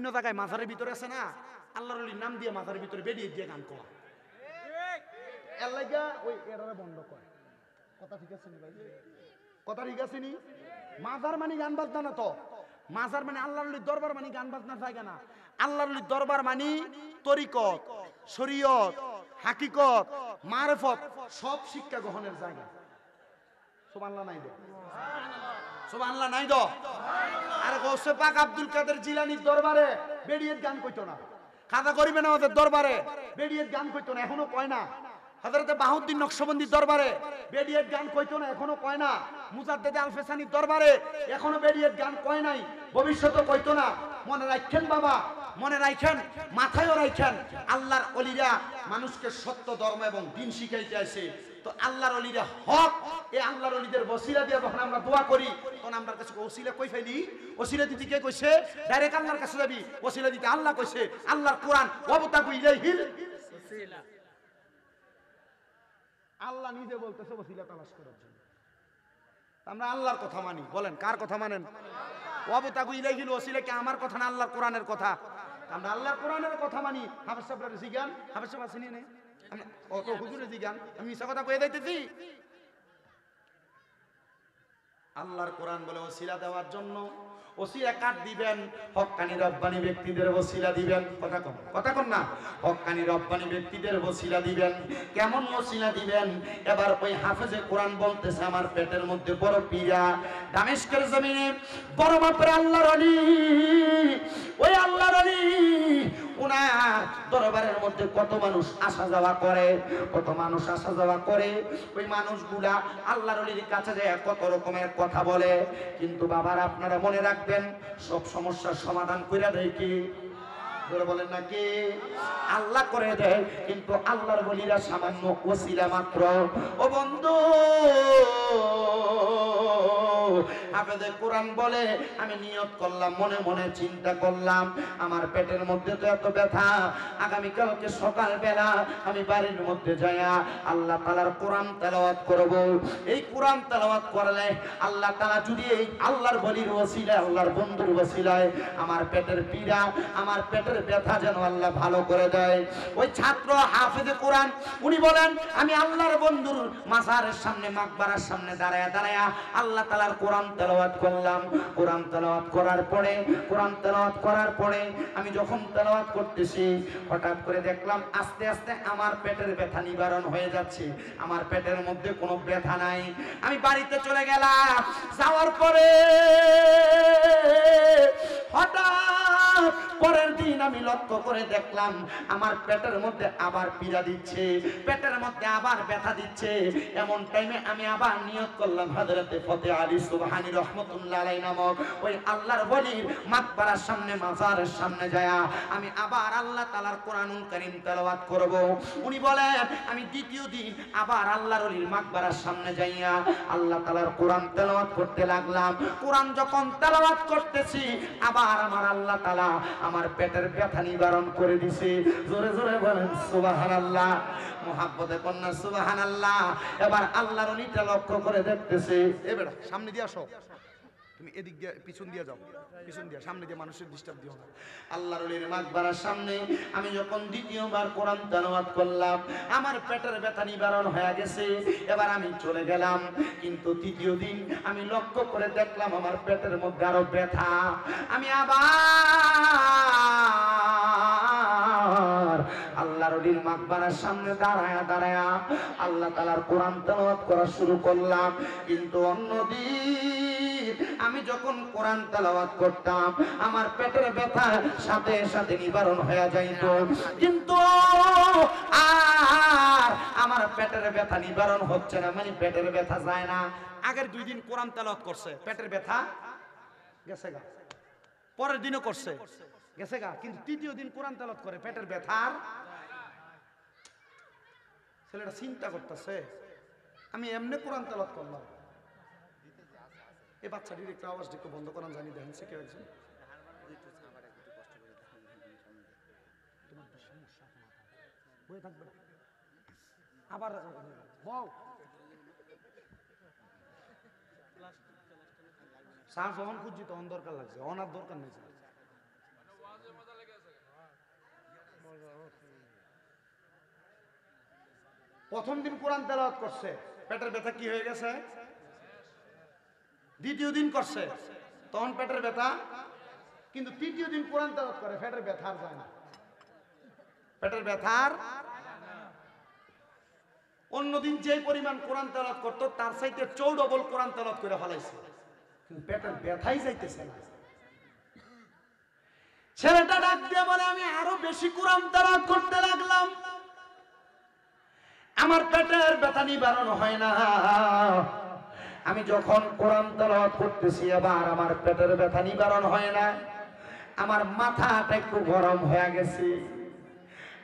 বিভিন্ন জায়গায় মাজারের ভিতরে আছে না, আল্লাহর ওলির নাম দিয়ে মাজারের ভিতরে বেরিয়ে দিয়ে গান করা, এর লাগা ওই এরারে বন্ধ করে। কথা ঠিক আছে নি ভাই? কথা ঠিক আছে নি? মাজার মানে গান বাজনা না তো, মাজার মানে আল্লাহর ওলির দরবার মানে গান বাজনা জায়গা না। আল্লাহর ওলির দরবার মানে তরিকত, শরীয়ত, হাকিকত, মারফত সব শিক্ষা গ্রহণের জায়গা। সুবহানাল্লাহ নাই দো, সুবহানাল্লাহ নাই দো। আর গৌসে পাক আব্দুল কাদের জিলানীর দরবারে বেরিয়ে গান কইতো না, খাজা গরিবে নওয়াজের দরবারে বেরিয়ে গান কইতো না, এখনো কয় না। হযরতে বাহাউদ্দিন নকশবন্দির দরবারে বেরিয়ে গান কইতো না, এখনো কয় না। মুজাদ্দেদে আল ফেসানির দরবারে এখনো বেরিয়ে গান কয় নাই, ভবিষ্যতে কইতো না। মনে রাখেন বাবা, মনে রাখেন, মাথায়ও রাখেন, আল্লাহর ওলিরা মানুষকে সত্য ধর্ম এবং দ্বীন শিখাইতে আসে। তো আল্লাহর ওলিরা হক, এই আল্লাহর ওলিদের ওসিলা দিয়ে যখন আমরা দোয়া করি তখন আমরা কাছে ওসিলা কই ফেলি। ওসিলা দিতে কে কইছে? ডাইরেক্ট আল্লাহর কাছে যাবি। ওসিলা দিতে আল্লাহ কইছে, আল্লাহর কোরআন, ওয়াবতাগু ইলাইহিল ওসিলা। আল্লাহ নিজে বলতেছে ওসিলা তালাশ করার জন্য। আমরা আল্লাহর কথা মানি, বলেন কার কথা মানেন? ওয়াবতাগু ইলাইহিল ওসিলা কি আমার কথা না আল্লাহর কোরআনের কথা? আমরা আল্লাহর কোরআনের কথা মানি। হাফেজ সাহেবরা জিগান, হাফেজ সাহেব আসেনি নে, অত হুজুরে জিগান, আমি মিছা কথা কয়ে যাইতেছি। আল্লাহর কোরআন বলে ওসিলা দেওয়ার জন্য। ওসিলা কাট দিবেন? হক্কানি রব্বানি ব্যক্তিদের ওসিলা দিবেন। কথা কন না, হক্কানি রব্বানি ব্যক্তিদের ওসিলা দিবেন। কেমন ওসিলা দিবেন? এবার ওই হাফেজে কোরআন বলতেছে, আমার পেটের মধ্যে বড় পীড়া, দামেস্কের জমিনে বড় মাপের আল্লাহর ওলি, ওই আল্লাহর ওলি ওনার দরবারের মধ্যে কত মানুষ আসা যাওয়া করে, কত মানুষ আসা যাওয়া করে। ওই মানুষগুলা আল্লাহর ওলির কাছে যায় কত রকমের কথা বলে, কিন্তু বাবার আপনারা মনে রাখবেন, সব সমস্যার সমাধান কইরা দেয় কি? বলেন নাকি? আল্লাহ করে দেয়, কিন্তু আল্লাহর ওলিরা সামান্য ওসিলা মাত্র। ও বন্ধু, হাফেজে কোরআন বলে, আমি নিয়ত করলাম, মনে মনে চিন্তা করলাম, আমার পেটের মধ্যে তো এত ব্যথা, আগামীকালকে সকালবেলা আমি বাড়ির মধ্যে যাইয়া আল্লাহ তাআলার কোরআন তেলাওয়াত করব। এই কোরআন তেলাওয়াত করলে আল্লাহ তাআলা যদি এই আল্লাহর ওলির ওসিলায়, আল্লাহর বন্ধুর ওসিলায় আমার পেটের পীড়া, আমার পেটের ব্যথা যেন আল্লাহ ভালো করে দেয়। ওই ছাত্র হাফেজে কোরআন উনি বলেন, আমি আল্লাহর বন্ধুর মাজারের সামনে, মাকবারার সামনে দাঁড়ায়া দাঁড়ায়া আল্লাহ তাআলার কোরআন তেলাওয়াত করলাম। কোরআন তেলাওয়াত করার পরে, কোরআন তেলাওয়াত করার পরে আমি যখন তেলাওয়াত করতেছি, হঠাৎ করে দেখলাম আস্তে আস্তে আমার পেটের ব্যথা নিবারণ হয়ে যাচ্ছে, আমার পেটের মধ্যে কোনো ব্যথা নাই। আমি বাড়িতে চলে গেলাম। যাওয়ার পরে হঠাৎ পরের দিন আমি লক্ষ্য করে দেখলাম আমার পেটের মধ্যে আবার পীড়া দিচ্ছে, পেটের মধ্যে আবার ব্যথা দিচ্ছে। এমন টাইমে আমি আবার নিয়ত করলাম, হযরতে ফতে আলী সুবহানী রহমাতুল্লাহ আলাইহি নামক ওই আল্লাহর ওলির মাকবারার সামনে, মাজারের সামনে যায়া আমি আবার আল্লাহ তাআলার কোরআনুল কারীম তেলাওয়াত করব। উনি বলেন, আমি দ্বিতীয় দিন আবার আল্লাহর ওলির মাকবারার সামনে যাইয়া আল্লাহ তাআলার কোরআন তেলাওয়াত করতে লাগলাম। কোরআন যখন তেলাওয়াত করতেছি, আবার আমার আল্লাহ তাআলা আমার পেটের ব্যথা নিবারণ করে দিছে। জোরে জোরে বলেন সুবহানাল্লাহ, মুহাব্বতে কন্যা সুবহানাল্লাহ। এবার আল্লাহর ওলিটা লক্ষ্য করে দেখতেছে, এ বেটা সামনে দিয়ে আসো, তুমি এদিক দিয়ে পিছন দিয়ে যাও, পিছন দিয়ে, সামনে দিয়ে মানুষের ডিস্টার্ব দিও না। আল্লাহর ওলির মাকবারার সামনে আমি যখন দ্বিতীয়বার কোরআন তেলাওয়াত করলাম, আমার পেটের ব্যথা নিবারণ হয়ে গেছে। এবার আমি চলে গেলাম, কিন্তু তৃতীয় দিন আমি লক্ষ্য করে দেখলাম আমার পেটের মধ্যে আরো ব্যথা। আমি আবার আল্লাহর ওলির মাকবারার সামনে দাঁড়ায়া দাঁড়ায়া আল্লাহ তাআলার কোরআন তেলাওয়াত করা শুরু করলাম। কিন্তু অন্যদিন আমি যখন কোরআন তেলাওয়াত করতাম, আমার পেটের ব্যথা সাথে সাথে নিবারণ হয়ে যাইত, কিন্তু আর আমার পেটের ব্যথা নিবারণ হচ্ছে না, মানে পেটের ব্যথা যায় না। আগের 2 দিন কোরআন তেলাওয়াত করছে, পেটের ব্যথা গেছে গা, পরের দিনও করছে, গেছে গা, কিন্তু তৃতীয় দিন কোরআন তেলাওয়াত করে পেটের ব্যথা। ছেলেটা চিন্তা করতেছে, আমি এমনি কোরআন তেলাওয়াত করলাম, এই বাচ্চাটির একটু আওয়াজটা একটু বন্ধ করান, জানি দেখেন সে কেউ একজন। তোমার সমস্যা বয়ে থাকবে না, আবার বউ সার যখন খুঁজছি তখন দরকার লাগছে, অনার দরকার নেই। প্রথম দিন কোরআন তেলাওয়াত করছে, পেটের ব্যথা কি হয়ে গেছে? দ্বিতীয় দিন করছে, তখন পেটের ব্যথা, কিন্তু তৃতীয় দিন কোরআন তেলাওয়াত করে পেটের ব্যথা আর যায় না। পেটের ব্যথার অন্যদিন যে পরিমাণ কোরআন তেলাওয়াত করতো তার চাইতে 14 কোরআন তেলাওয়াত করে ফেলাইছে, কিন্তু পেটের ব্যথাই যাইতেছে না। ছেলেটা ডাক দিয়ে বলে, আমি আরো বেশি কোরআন তেলাওয়াত করতে লাগলাম, আমার পেটের ব্যথা নিবারণ হয় না। আমি যখন কোরআন তেলাওয়াত করতেছি আবার আমার পেটের ব্যথা নিবারণ হয় না, আমার মাথাটা একটু গরম হয়ে গেছে।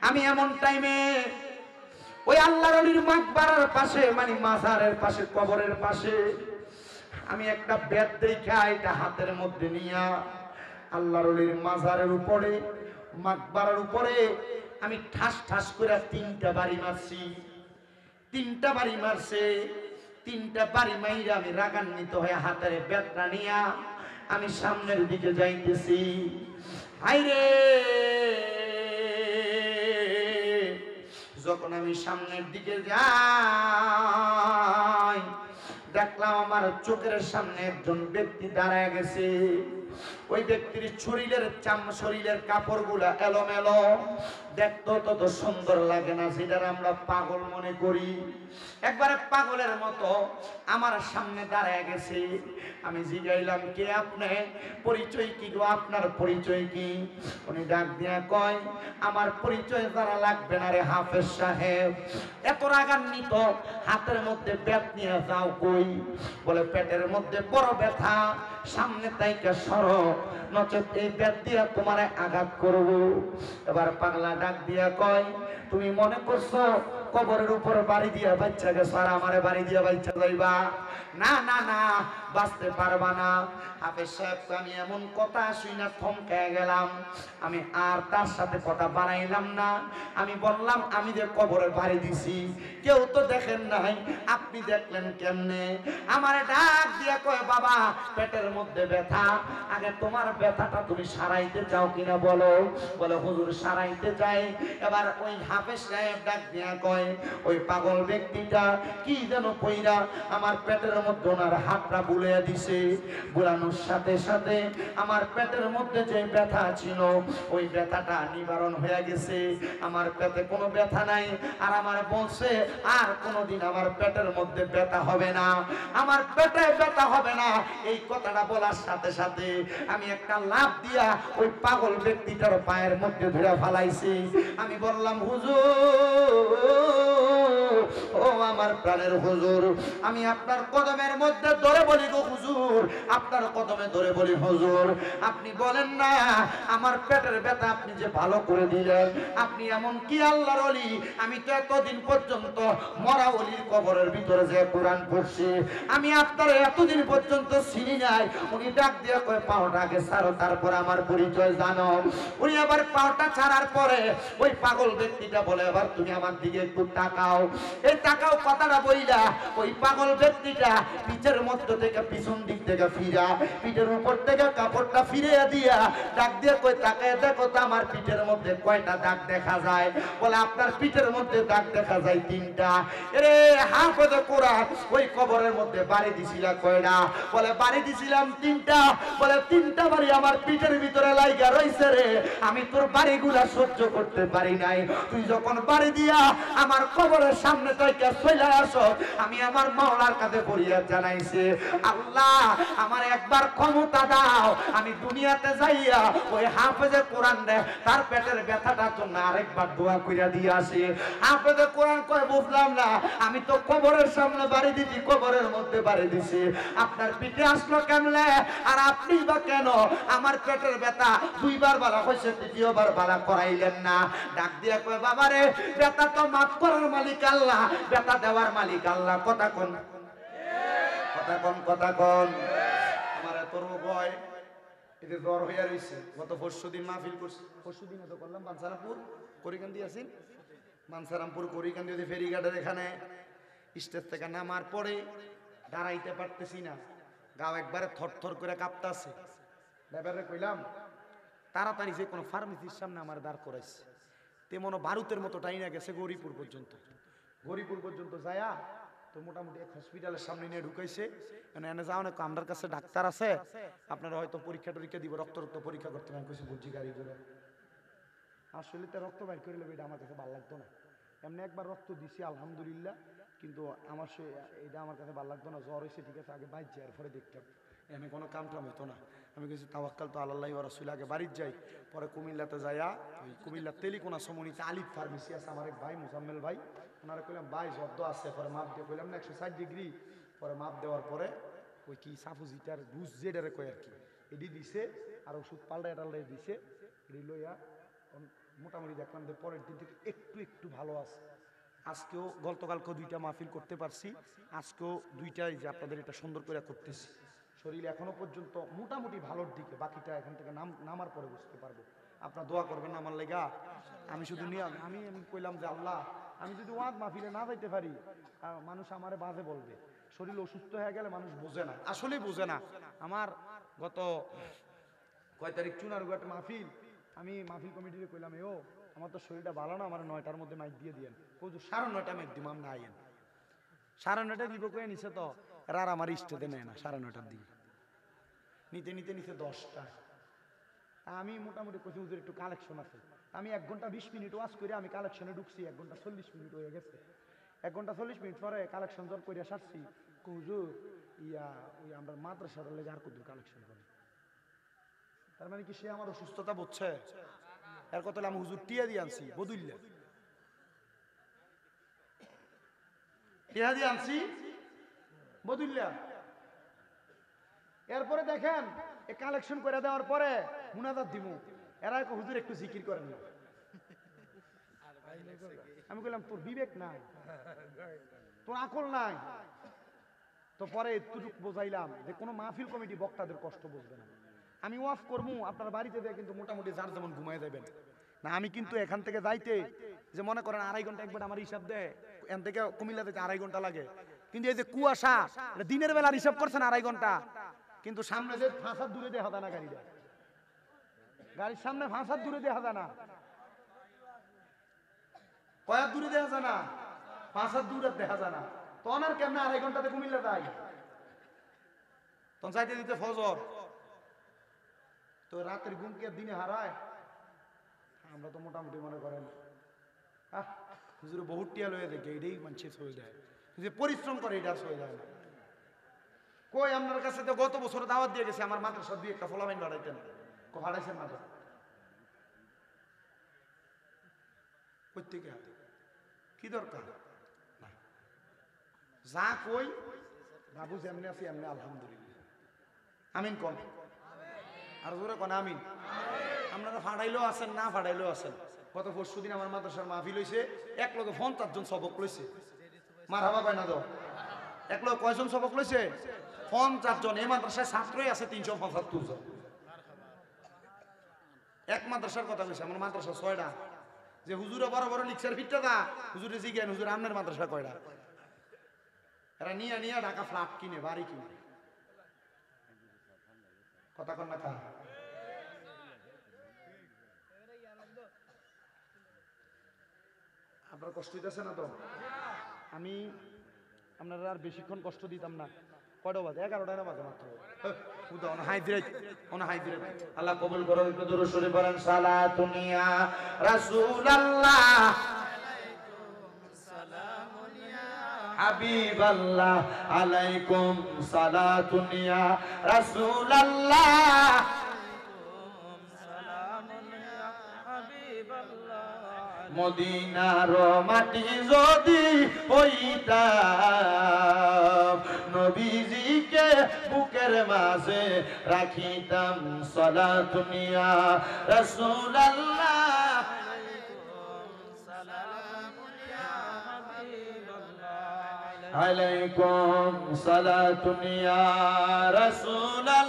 আমি এমন টাইমে ওই আল্লাহর ওলির মাকবারার পাশে, মানে মাজারের পাশে, কবরের পাশে আমি একটা বেত দেখা এটা হাতের মধ্যে নিয়া আল্লাহর ওলির মাজারের উপরে, মাকবারার উপরে আমি ঠাস ঠাস করে 3টা বাড়ি মারছি। 3টা বাড়ি মারছে, 3টা বাড়ি মাইরা আমি রাগান্বিত হয়ে হাতের বেতটা নিয়া আমি সামনের দিকে যাইতেছি। হাইরে, যখন আমি সামনের দিকে যাই দেখলাম আমার চোখের সামনে একজন ব্যক্তি দাঁড়ায় গেছে। ওই ব্যক্তির শরীরের কাপড়গুলা এলোমেলো, দেখতে তত সুন্দর লাগে না, যেটা আমরা পাগল মনে করি। একবারে পাগলের মতো আমার সামনে দাঁড়ায় গেছে। আমি জিগাইলাম, কে আপনি? পরিচয় কি গো, আপনার পরিচয় কি? উনি ডাক দিয়া কয়, আমার পরিচয় জানা লাগবে না রে হাফেজ সাহেব। এত রাগান্বিত, হাতের মধ্যে বেত নিয়ে যাও কই? বলে পেটের মধ্যে বড় ব্যথা, সামনে তাইকা সরো, নচেত এই বেত দিয়া তোমারে আঘাত করব। এবার পাগলা ডাক দিয়া কয়, তুমি মনে করছো কবরের উপর বাড়ি দিয়া বাচ্চা গেছো আর আমারে বাড়ি দিয়া বাচ্চা যাইবা? না না না, বাঁচতে পারবা না। হাফেজ সাহেব, আমি এমন কথা শুই না থমকে গেলাম। আমি আর তার সাথে কথা বাড়াইলাম না। আমি বললাম, আমি যে কবরে বাড়ি দিছি কেউ তো দেখেন নাই, আপনি দেখলেন কেমনে? আমারে ডাক দিয়া কয়, বাবা পেটের মধ্যে ব্যথা, আগে তোমার ব্যথাটা তুমি সারাইতে চাও কিনা বলো? বলে, হুজুর সারাইতে চাই। এবার ওই হাফেজ সাহেব ডাক দিয়া কয়, ওই পাগল ব্যক্তিটা কি যেন কইরা আমার পেটের মধ্যে ওনার হাতটা বুলিয়ে দিছে। বুলানোর সাথে সাথে আমার পেটের মধ্যে যে ব্যথা ছিল ওই ব্যথাটা নিবারণ হয়ে গেছে। আমার পেটে কোনো ব্যথা নাই। আর আমার বলছে, আর কোনোদিন আমার পেটের মধ্যে ব্যথা হবে না, আমার পেটে ব্যথা হবে না। এই কথাটা বলার সাথে সাথে আমি একটা লাফ দিয়া ওই পাগল ব্যক্তিটার পায়ের মধ্যে ধরে ফেলাইছি। আমি বললাম, হুজুর, ও আমার প্রাণের হুজুর, আমি আপনার কদমের মধ্যে ধরে বলি গো হুজুর, আপনার কদমে ধরে বলি হুজুর, আপনি বলেন না আমার পেটের ব্যথা আপনি যে ভালো করে দিলেন, আপনি এমন কি আল্লাহর ওলি? আমি তো এতদিন পর্যন্ত মরা ওলির কবরের ভিতরে যে কোরআন পড়ছি, আমি আপনার এতদিন পর্যন্ত চিনি নাই। উনি ডাক দিয়ে কয়, পাওটা আগে ছাড়ো, তারপর আমার পরিচয় জানো। উনি আবার পাওটা ছাড়ার পরে ওই পাগল ব্যক্তিটা বলে, এবার তুমি আমার দিকে একটু তাকাও। এই তাকাও কথাটা বইলা ওই পাগল ব্যক্তিটা পিঠের মধ্য থেকে পিছন দিক থেকে ফিরা, পিঠের উপর থেকে কাপড়টা ফিরিয়ে দিয়া ডাক দিয়ে কই, তাকায় দেখো তো আমার পিঠের মধ্যে কয়টা দাগ দেখা যায়? বলে, আপনার পিঠের মধ্যে দাগ দেখা যায় 3টা। এরে হাফেজে কোরআন, ওই কবরের মধ্যে বাড়ি দিছিলা কয়টা? বলে, বাড়ি দিছিলাম 3টা। বলে, 3টা বাড়ি আমার পিঠের ভিতরে লাইগা রইছে রে, আমি তোর বাড়িগুলা সহ্য করতে পারি নাই। তুই যখন বাড়ি দিয়া আমার কবরের সামনে তাইকা চলে আসো, আমি আমার মাওলার কাছে ফরিয়াদ জানাইছি, আল্লাহ আমার একবার ক্ষমতা দাও, আমি দুনিয়াতে যাইয়া ওই হাফেজে কোরআন রে তার পেটের ব্যথাটার জন্য আরেকবার দোয়া কইরা দিয়ে আসি। হাফেজে কোরআন কয়, বুঝলাম না, আমি তো কবরের সামনে বাড়ি দিছি, কবরের মধ্যে বাড়ি দিছি, আপনার পিঠে আসলো কেমনে? আর আপনি বা কেন আমার পেটের ব্যথা 2বার বালা হয়েছে, 3য়বার বালা করাইলেন না? ডাক দিয়া কয়, বাবারে ব্যথা তো মাফ করার মালিক আল্লাহ, ব্যথা দেওয়ার মালিক আল্লাহ। কথা কোন, কথা কোন, কথা কোন। আমার এত রোগ হয়, এতে জ্বর হইয়া রয়েছে। গত পরশুদিন মাহফিল করছি, পরশুদিন তো করলাম বাঞ্ছারামপুর করিকান্দি আছি, বাঞ্ছারামপুর করিকান্দি ফেরিঘাটের এখানে স্টেজ থেকে নামার পরে দাঁড়াইতে পারতেছি না, গাও একবারে থরথর করে কাঁপতাছে। ব্যাপারে কইলাম, তাড়াতাড়ি যে কোনো ফার্মেসির সামনে আমার দাঁড় করাইছে। তেমন বারুতের মতো টাইনা গেছে গৌরীপুর পর্যন্ত। গৌরীপুর পর্যন্ত যায়া তো মোটামুটি এক হসপিটালের সামনে নিয়ে ঢুকাইছে। এনে যাও না, আমার কাছে ডাক্তার আছে, আপনারা হয়তো পরীক্ষা টরীক্ষা দিব, রক্ত পরীক্ষা করতে পারেন। কিছু বুঝছি গাড়ি করে আসলে তো রক্ত বাইর করে নেবে, এটা আমার কাছে ভালো লাগতো না। এমনি একবার রক্ত দিছি আলহামদুলিল্লাহ, কিন্তু আমার সে এটা আমার কাছে ভালো লাগতো না। জ্বর হয়েছে ঠিক আছে, আগে বাইর যাই, এরপরে দেখতাম। এমনি কোনো কাম টাম হতো না। আমি কিছু তাওয়াক্কাল তো আল্লাহ ওয়া রাসূল, আগে বাড়ির যাই, পরে কুমিল্লাতে যাইয়া ওই কুমিল্লার তেলিকোনা সমনিতে আলিফ ফার্মেসি আছে আমার এক ভাই মুজাম্মেল ভাই, ওনারা কইলাম ভাই জব্দ আছে, পরে মাপ দিয়ে কইলাম না 160 ডিগ্রি, পরে মাপ দেওয়ার পরে ওই কি সাফুজিটার বুঝ যেটারে কয় আর কি, এটি দিছে আর ওষুধ পাল্টায় টাল্টায় দিছে। এটি লইয়া মোটামুটি দেখলাম যে পরের দিন থেকে একটু একটু ভালো আছে। আজকেও গতকালকেও 2টা মাহফিল করতে পারছি, আজকেও 2টাই যে আপনাদের এটা সুন্দর করে করতেছি। শরীর এখনো পর্যন্ত মোটামুটি ভালোর দিকে, বাকিটা এখান থেকে নামার পরে বুঝতে পারবো। আপনার দোয়া করবেন আমার লেগা। আমি শুধু আমি কইলাম যে আল্লাহ, আমি যদি ওয়াদ মাহফিলে না যাইতে পারি, মানুষ আমারে বাজে বলবে। শরীর অসুস্থ হয়ে গেলে মানুষ বোঝে না, আসলেই বোঝে না। আমার গত কয় তারিখ চুনারুঘাট মাহফিল, আমি মাহফিল কমিটিতে কইলাম ও আমার তো শরীরটা ভালো না, আমার 9টার মধ্যে মাইক দিয়ে দিয়েন। কৌজু 9:30 মাইক দিব, না আইয়েন 9:30 দিব কয়ে নিছে তো, আর আমার ইষ্টতে নেয় না 9:30 দিকে, নিতে নিতে নিতে 10টা। আমি মোটামুটি কইছি হুজুর একটু কালেকশন আছে, আমি 1 ঘন্টা 20 মিনিট ওয়াজ করে আমি কালেকশনে ঢুকছি, 1 ঘন্টা 40 মিনিট হয়ে গেছে। 1 ঘন্টা 40 মিনিট পরে কালেকশন জল করে সারছি। হুজুর ওই আমরা মাদ্রাসার লেগে আর কত কালেকশন করি। তার মানে কি সে আমার অসুস্থতা বুঝছে? এর কথা আমি হুজুর টিয়া দিয়ে আনছি, বদুল্লা টিয়া দিয়ে আনছি বদুল্লা। এরপরে দেখেন এ কালেকশন করে দেওয়ার পরে মুনাজাত দিব, এরা হুজুর একটু জিকির করেন না। আমি বললাম তোর বিবেক নাই, তোর আকল নাই। তো পরে এতটুকু বোঝাইলাম যে কোনো মাহফিল কমিটি বক্তাদের কষ্ট বুঝবে না। আমি ওয়াজ করবো, আপনার বাড়িতে দিয়ে কিন্তু মোটামুটি যার যেমন ঘুমায় যাবেন না। আমি কিন্তু এখান থেকে যাইতে যে মনে করেন 2.5 ঘন্টা একবার আমার হিসাব দেয়, এখান থেকে কুমিল্লা যেতে 2.5 ঘন্টা লাগে। কিন্তু এই যে কুয়াশা, দিনের বেলার হিসাব করছেন 2.5 ঘন্টা, কিন্তু সামনে যে ফাঁসার দূরে দেখা যায় না, গাড়ির সামনে ফাঁসার দূরে দেখা যায় না, কয়ার দূরে দেখা যায় না, 5 হাত দূরে দেখা যায় না। তখন আর কেমনে 2.5 ঘন্টাতে কুমিল্লা যাই, তখন চাইতে দিতে ফজর। তো রাতের ঘুম কি দিনে হারায়? আমরা তো মোটামুটি মনে করেন হুজুর বহুত টিয়া লয়ে দেখে এটাই মানুষ হয়ে যায়, যে পরিশ্রম করে এটা হয়ে যায় না। কই আপনার কাছে তো গত বছর দাওয়াত দিয়ে গেছে, আমার মাদ্রাসা 2-1টা ফলামাইন বাড়াইতেন, হারাইছেন মাদ্রাসা প্রত্যেকে হাতে কি দরকার না। যা কই বাবু যেমনি আছি এমনি আলহামদুলিল্লাহ, আমিন কোন আর জোরে কোন আমিন। আপনারা ফাড়াইলেও আছেন, না ফাড়াইলেও আছেন। গত পরশুদিন আমার মাদ্রাসার মাহফিল হইছে, 150 জন সবক লইছে। মারহাবা কয় না দাও, 1 কয়জন সবক লইছে? 50 জন। এই মাদ্রাসায় ছাত্রই আছে 375 জন। এক মাদ্রাসার কথা কইছে, আমার মাদ্রাসা 6টা। যে হুজুরে বড় বড় লিকচার ফিটটা দা, হুজুরে জিজ্ঞান হুজুর আপনার মাদ্রাসা কয়টা? এরা নিয়ে ঢাকা ফ্ল্যাট কিনে, বাড়ি কিনে। কথা কন না কা? আপনার কষ্ট দিতেছে না তো? আমি আপনারা আর বেশিক্ষণ কষ্ট দিতাম না। কয়টা বাজে? 11টা বাজে মাত্র। আল্লাহ কবুল করো। একটু দুরূদ শরীফ পড়েন। সালাতুন ইয়া রাসূলুল্লাহ, সালামুন ইয়া হাবিবাল্লাহ, আলাইকুম সালাতুন ইয়া রাসূলুল্লাহ, মদিনার মাটি যদি হইতাম, নবীজিকে বুকের মাঝে রাখিতাম। সালাতুন ইয়া রাসূলুল্লাহ, আলাইকুম সালাতুন ইয়া রাসূলুল্লাহ,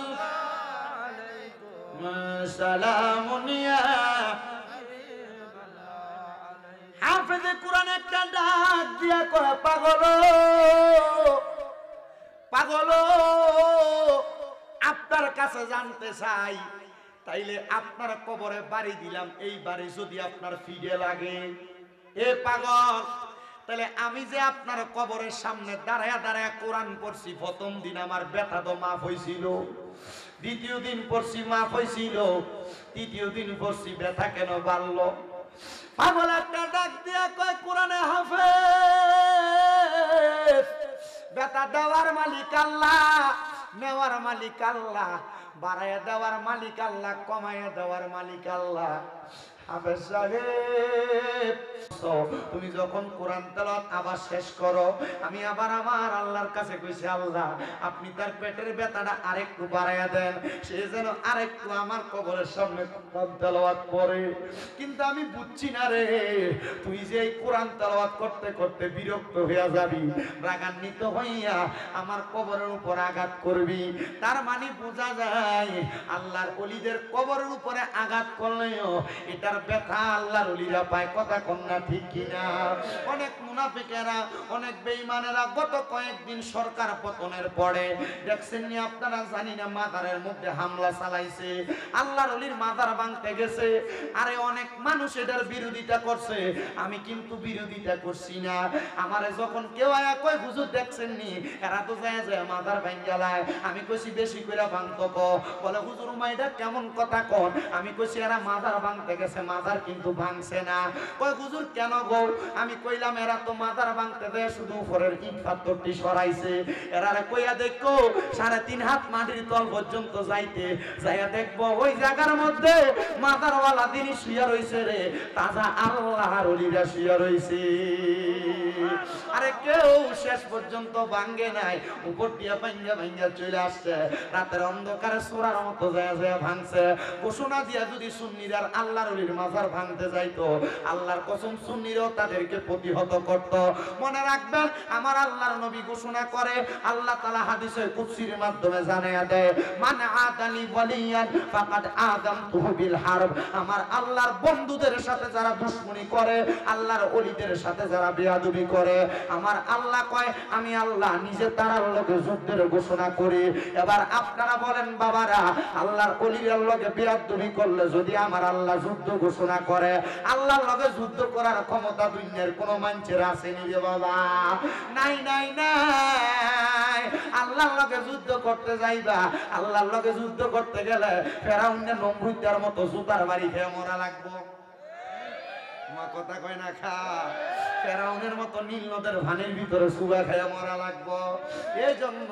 সালামুন ইয়া। হাফেজে কোরআন একটা ডাক দিয়া কয়, পাগল পাগল আপনার কাছে জানতে চাই, তাইলে আপনার কবরে বাড়ি দিলাম, এই বাড়ি যদি আপনার ফিডে লাগে, এ পাগল, তাহলে আমি যে আপনার কবরের সামনে দাঁড়ায়া দাঁড়ায়া কোরআন পড়ছি, প্রথম দিন আমার ব্যথা তো মাফ হয়েছিল, দ্বিতীয় দিন পড়ছি মাফ হয়েছিল, তৃতীয় দিন পড়ছি ব্যথা কেন বাড়লো? পাগল একটা ডাক দিয়া কয়, কোরআনে হাফেজ, ব্যথা দেওয়ার মালিক আল্লাহ, নেওয়ার মালিক আল্লাহ, বাড়াইয়া দেওয়ার মালিক আল্লাহ, কমাইয়া দেওয়ার মালিক আল্লাহ। হাফেজ সাহেব, তুমি যখন কোরআন তেলাওয়াত আবার শেষ করো, আমি আবার আমার আল্লাহর কাছে কইছি, আল্লাহ আপনি তার পেটের ব্যথাটা আরেকটু বাড়াইয়া দেন, সে যেন আরেকটু আমার কবরের সামনে কোরআন তেলাওয়াত করে। কিন্তু আমি বুঝছি না রে, তুই যে এই কোরআন তেলাওয়াত করতে করতে বিরক্ত হইয়া যাবি, রাগান্বিত হইয়া আমার কবরের উপর আঘাত করবি। তার মানে বোঝা যায় আল্লাহর ওলিদের কবরের উপরে আঘাত করলেও এটার ব্যথা আল্লাহর ওলিরা পায়। কথা কন্যা ঠিক কিনা? অনেক মুনাফিকেরা, অনেক বেঈমানেরা গত কয়েকদিন সরকার পতনের পরে দেখছেন নি আপনারা, জানি না, মাজারের মধ্যে হামলা চালাইছে, আল্লাহর ওলির মাজার ভাঙতে গেছে। আরে অনেক মানুষ এটার বিরোধিতা করছে, আমি কিন্তু বিরোধিতা করছি না। আমারে যখন কেউ আয়া কয় হুজুর দেখছেন নি এরা তো যায় যায় মাজার ভাঙ্গালায়, আমি কইছি বেশি কইরা ভাঙতো ক, বলে হুজুর মা এটা কেমন কথা কন? আমি কইছি এরা মাজার ভাঙতে গেছে, মাজার কিন্তু ভাঙছে না। কয় হুজুর কেন গো? আমি কইলাম এরা তো মাজার ভাঙতে দেয় শুধু উপরের ইট পাথরটি সরাইছে, এরা কইয়া দেখো 3.5 হাত মাটির তল পর্যন্ত যাইতে যাইয়া দেখবো ওই জায়গার মধ্যে মাজারওয়ালা দিনই শুয়া রইছে রে, তাজা আল্লাহর ওলিরা শুয়া রইছে। আরে কেউ শেষ পর্যন্ত ভাঙ্গে নাই, উপর দিয়া ভাঙ্গা ভাঙ্গা চলে আসছে, রাতের অন্ধকারে সোরার মতো যায় যায় ভাঙছে। ঘোষণা দিয়া যদি সুন্নিরার আল্লাহর ওলির মাজার ভাঙতে যাইতো, আল্লাহর কসম সুন্নিরাও তাদেরকে প্রতিহত করত। মনে রাখবেন, আমার আল্লাহর নবী ঘোষণা করে, আল্লাহ তাআলা হাদিসে কুদসির মাধ্যমে জানায়া দেয়, মান আদালি ওয়ালিয়ান ফাকাদ আযামতুহু বিল হারব। আমার আল্লাহর বন্ধুদের সাথে যারা দুশমনি করে, আল্লাহর ওলিদের সাথে যারা বেয়াদবি করে, আমার আল্লাহ কয় আমি আল্লাহ নিজে তার লগে যুদ্ধের ঘোষণা করি। এবার আপনারা বলেন বাবারা, আল্লাহর ওলির লগে বেয়াদবি করলে যদি আমার আল্লাহ যুদ্ধ ঘোষণা করে, আল্লাহর লগে যুদ্ধ করার ক্ষমতা দুনিয়ার কোন মানুষের আছে নি রে বাবা? নাই নাই নাই। আল্লাহর লগে যুদ্ধ করতে যাইবা, আল্লাহর লগে যুদ্ধ করতে গেলে ফেরাউনের নমরুদের মতো জুতার বাড়ি খেয়ে মরা লাগবো। মা কথা কয় না খা, ফেরাউনের মতো নীল নদের ভানের ভিতরে সুবা খেয়ে মরা লাগবো। এই জন্য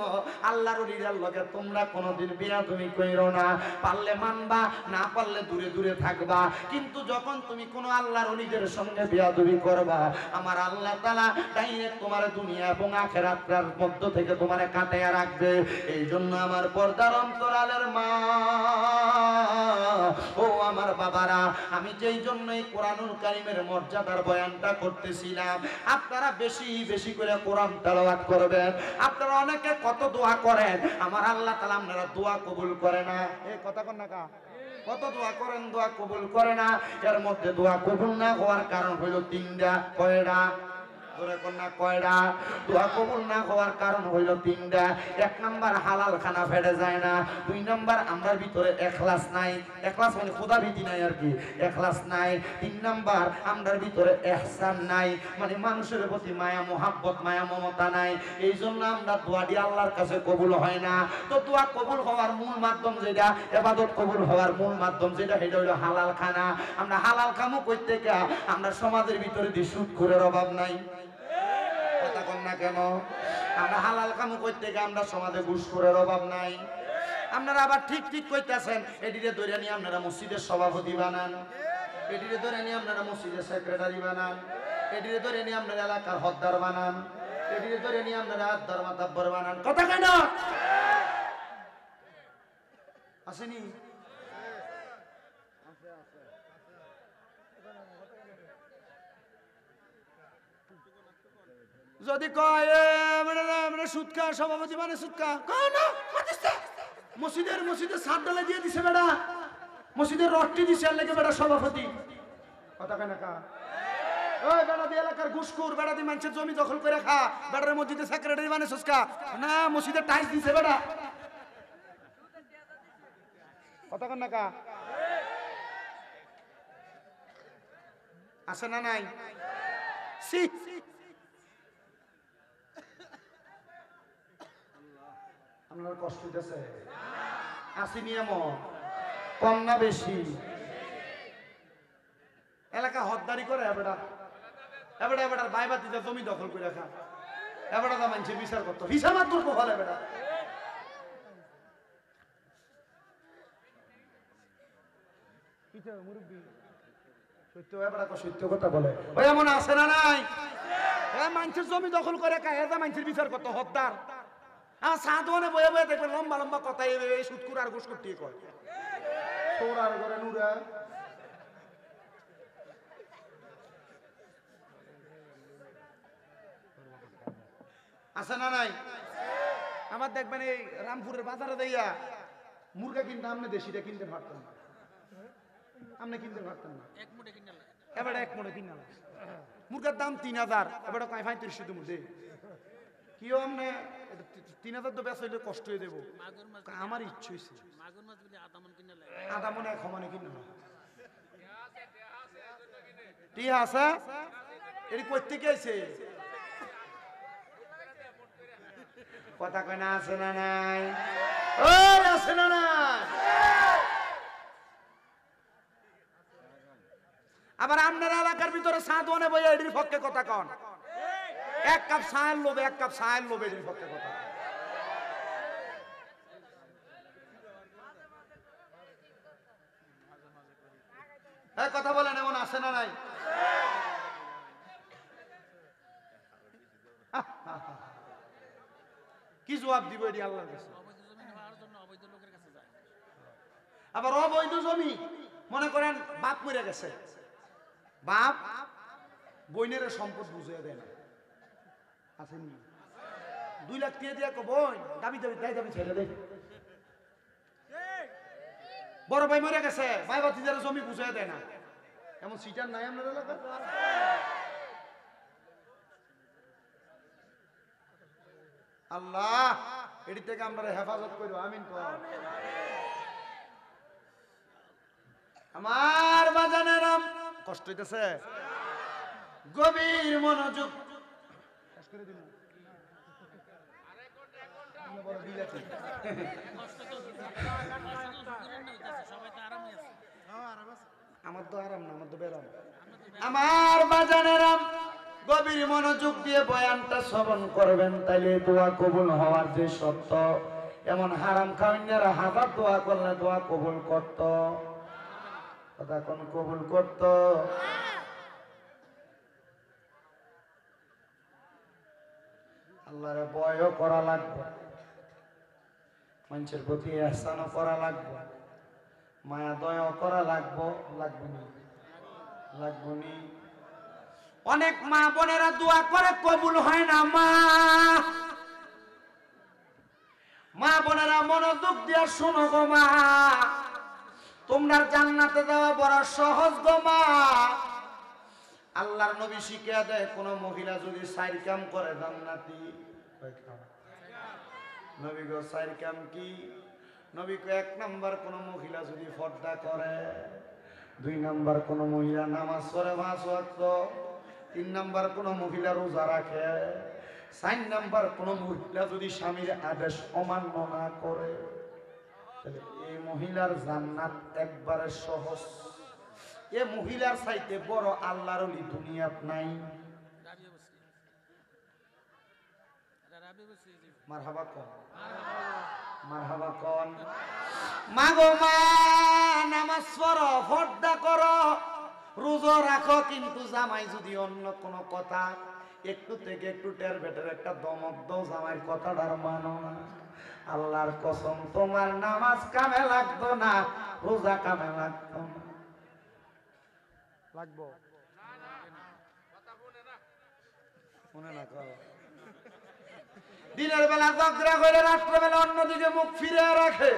আল্লাহর ওলিদের লগে তোমরা কোনোদিন বেয়াদবি কইরো না, পারলে মানবা, না পারলে দূরে দূরে থাকবা। কিন্তু যখন তুমি কোনো আল্লাহর ওলিদের সঙ্গে বেয়াদবি করবা, আমার আল্লাহ তাআলা ডাইরেক্ট তোমার দুনিয়া এবং আখিরাতের মধ্য থেকে তোমারে কাটাইয়া রাখবে। এই জন্য আমার পর্দার অন্তরালের মা ও আমার বাবারা, আমি যেই জন্যই কোরআনুল কারীমের মর্যাদার বয়ানটা করতেছিলাম, আপনারা বেশি বেশি করে কোরআন তেলাওয়াত করবেন। আপনারা অনেকে কত দোয়া করেন, আমার আল্লাহ তাআলা আপনারা দোয়া কবুল করে না। এই কথা কোন না কা, কত দোয়া করেন, দোয়া কবুল করে না। এর মধ্যে দোয়া কবুল না হওয়ার কারণ হলো 3টা। কয়টা? কয়টা? দোয়া কবুল না হওয়ার কারণ হইল 3টা। 1 নাম্বার হালাল খানা ফেটে যায় না, 2 নাম্বার আমরার ভিতরে ইখলাস নাই, ইখলাস মানে খোদা ভীতি নাই আর কি, ইখলাস নাই। 3 নাম্বার আমরার ভিতরে ইহসান নাই, মানে মানুষের প্রতি মায়া মোহাব্বত, মায়া মমতা নাই। এই জন্য আমরা দোয়াটি আল্লাহর কাছে কবুল হয় না। তো দোয়া কবুল হওয়ার মূল মাধ্যম যেটা, ইবাদত কবুল হওয়ার মূল মাধ্যম যেটা, সেটা হইল হালাল খানা। আমরা হালাল খামু কই থেকে? আমরা সমাজের ভিতরে দিয়ে সুদ খোরের অভাব নাই। কথা কন না কেন? আমরা হালাল কাম করতে গিয়ে আমরা সমাজে ঘুষখোরের অভাব নাই। আপনারা আবার ঠিক ঠিক কইতাছেন, এটিরে ধরে নিয়ে আপনারা মসজিদের সভাপতি বানান, এটিরে ধরে নিয়ে আপনারা মসজিদের সেক্রেটারি বানান, এটিরে ধরে নিয়ে আপনারা এলাকার হদ্দার বানান, এটিরে ধরে নিয়ে আপনারা আদ্দার মাতাব্বর বানান। কথা কেন আসেনি? যদি কয় সুদ খা সভাপতি মানে সুদ খা, মসজিদের মসজিদের ছাদ ডালা দিয়ে দিছে বেড়া, মসজিদের রডটি দিছে আর লেগে বেড়া সভাপতি। কথা কেন কা? ওই বেড়া দিয়ে এলাকার ঘুষখোর, বেড়া দিয়ে মানুষের জমি দখল করে খা, বেড়ার মসজিদে সেক্রেটারি মানে সুস্কা না, মসজিদের টাইলস দিছে বেড়া। কথা কেন কা? আছে না নাই? সি আপনার কষ্ট হইতেছে? আসেনি এমন? কম না বেশি? এলাকা হদ্দারি করে এবারে এবারে এবারে বাইবাতিতে জমি দখল করে রাখা এবারে দা মানুষের বিচার করতো হিসাব মাত্র ফলে এবারে সত্য এবারে সত্য কথা বলে ওই এমন আছে না নাই? মানুষের জমি দখল করে খায় এটা মানুষের বিচার করতো হদ্দার। আমার সাধনে বয়ে বয়ে দেখবে লম্বা লম্বা কথা এই সুৎকুর আর ঘুষ করতে কয় সৌরার ঘরে নুরা আছে না নাই? আবার দেখবেন এই রামপুরের বাজারে দেইয়া মুরগা কিনতে আপনি দেশিটা কিনতে পারতেন না, আপনি কিনতে পারতেন না, এবারে এক মনে কিনা মুরগার দাম 3000 এবারে কয় 3500 মধ্যে কি আমনে 3000 তো বেশ হইলে কষ্ট হয়ে দেবো আমার ইচ্ছে হয়েছে আধা মনে এক সমানে কিনা ঠিক আছে এটি করতে গেছে কথা কয় না আছে না নাই? ওই আছে না নাই? আবার আপনার এলাকার ভিতরে সাধনে বইয়া এটির পক্ষে কথা কন এক কাপ চায়ের লোভে এক কাপ চায়ের লোভে এটির পক্ষে কথা কথা বলেন এমন আছে না নাই? কি জবাব দিব এটি আল্লাহর কাছে? আবার অবৈধ জমি মনে করেন বাপ মরে গেছে, বাপ বইনের সম্পদ বুঝিয়ে দেয় না, আসেনি 2 লাখ দিয়ে দিয়া বোন দাবি দাবি দাই দাবি ছেড়ে দেয়। বড় ভাই মরে গেছে, ভাই ভাতিজার জমি বুঝিয়ে দেয় না, এমন সিটার নাই আপনার এলাকায়? আল্লাহ এটি থেকে আমরা হেফাজত করব, আমিন। আমার বাজানেরাম কষ্ট হইতেছে, গভীর মনোযোগ আমার তো আরাম না, আমার তো বেরাম। আমার বাজানেরাম গভীর মনোযোগ দিয়ে বয়ানটা শ্রবণ করবেন, তাইলে দোয়া কবুল হওয়ার যে সত্য, এমন হারাম খাওয়াইনারা হাজার দোয়া করলে দোয়া কবুল করত, কথা কোন কবুল করত? আল্লাহরে ভয়ও করা লাগবে, মানুষের প্রতি ইহসানও করা লাগবে, মায়া দয়াও করা লাগবো, লাগবে না? লাগবে নি? অনেক মা বোনেরা দোয়া করে কবুল হয় না, মা বোনেরা মনোযোগ দিয়ে শোনো গো মা, তোমরা জান্নাতে যাওয়া বড় সহজ গো মা। আল্লাহর নবী শিখিয়ে দেয় কোন মহিলা যদি 4 কাম করে জান্নাতি। নবী গো 4 কাম কি? নবী কো 1 নাম্বার কোন মহিলা যদি পর্দা করে, 2 নাম্বার কোন মহিলা নামাজ পড়ে 5 ওয়াক্ত, 3 নাম্বার কোন মহিলা রোজা রাখে, 4 নাম্বার কোন মহিলা যদি স্বামীর আদেশ অমান্য না করে, তাহলে এই মহিলার জান্নাত একবারে সহজ। এ মহিলার চাইতে বড় আল্লাহর ওলি দুনিয়াত নাই। মারহাবা কোন, মারহাবা কোন। মা গো মা, নামাজ পড়ো, পর্দা করো, রোজা রাখো, কিন্তু জামাই যদি অন্য কোনো কথা একটু থেকে একটু টের বেটের একটা দমক দাও, জামাইয়ের কথাটার মানো না, আল্লাহর কসম তোমার নামাজ কামে লাগতো না, রোজা কামে লাগতো না। লাগবো মনে না কর। দিনের বেলা ঝগড়া করে রাত্রেবেলা অন্যদিকে মুখ ফিরে রাখে,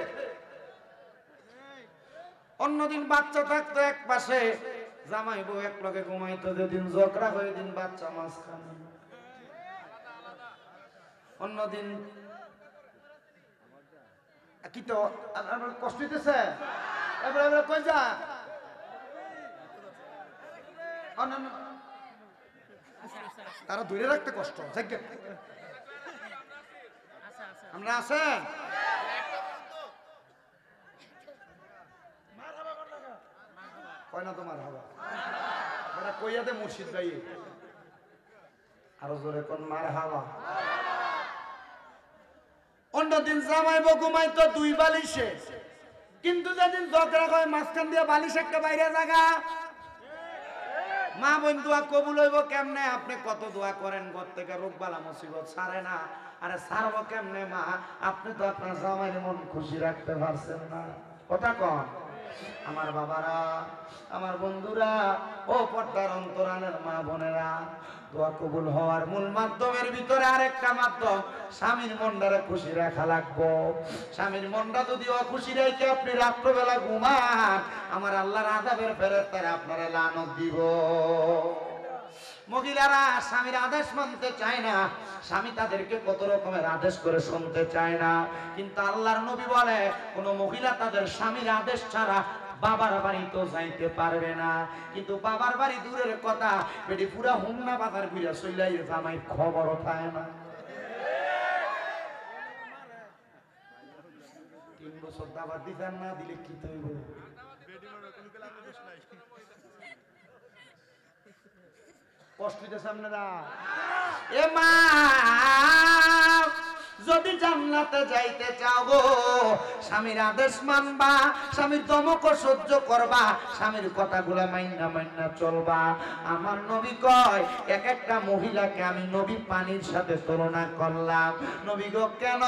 অন্যদিন বাচ্চা থাকতো এক পাশে, জামাই বউ এক লগে ঘুমাইতো, যেদিন ঝগড়া হয়ে দিন বাচ্চা মাঝখানে, অন্যদিন কি তো কষ্ট হইতেছে। এবার কই যা না তারা ধরে রাখতে কষ্ট। আমরা আছেন কয় না তোমার হবা ওরা কইয়াতে মুর্শিদ ভাই আরো জোরে কোন মার হাওয়া। অন্যদিন জামাইবো ঘুমাইতো দুই বালিশে, কিন্তু যেদিন ঝগড়া হয় মাঝখান দিয়ে বালিশ একটা বাইরে জায়গা। মা বোন দোয়া কবুল হইব কেমনে? আপনি কত দোয়া করেন, ঘর থেকে রোগ বালা মুসিবত ছাড়ে না। আরে ছাড়বো কেমনে মা? আপনি তো আপনার জামাইয়ের মন খুশি রাখতে পারছেন না। কথা কন আমার বাবারা, আমার বন্ধুরা, ও পর্দার অন্তরালের মা বোনেরা, দোয়া কবুল হওয়ার মূল মাধ্যমের ভিতরে আরেকটা মাধ্যম, স্বামীর মনটারে খুশি রাখা লাগবো। স্বামীর মনটা যদি অখুশি রেখে আপনি রাত্রবেলা ঘুমান, আমার আল্লাহর আযাবের ফেরেশতারা আপনারা লানত দিব। মহিলারা স্বামীর আদেশ মানতে চায় না, স্বামী তাদেরকে কত রকমের আদেশ করে শুনতে চায় না, কিন্তু আল্লাহর নবী বলে কোন মহিলা তাদের স্বামীর আদেশ ছাড়া বাবার বাড়ি তো যাইতে পারবে না। কিন্তু বাবার বাড়ি দূরের কথা, বেটি পুরা হুমনা বাজার ঘুরে চইলাই জামাই খবরও পায় না। 3 বছর দাবার দিতেন না দিলে কি তৈব? কষ্ট দিতে সামনে দা এ মা, যদি জান্নাতে যাইতে চাও গো, স্বামীর আদেশ মানবা, স্বামীর দমক সহ্য করবা, স্বামীর কথাগুলা মাইন্না মাইন্না চলবা। আমার নবী কয় এক একটা মহিলাকে আমি নবী পানির সাথে তুলনা করলাম। নবী গো কেন?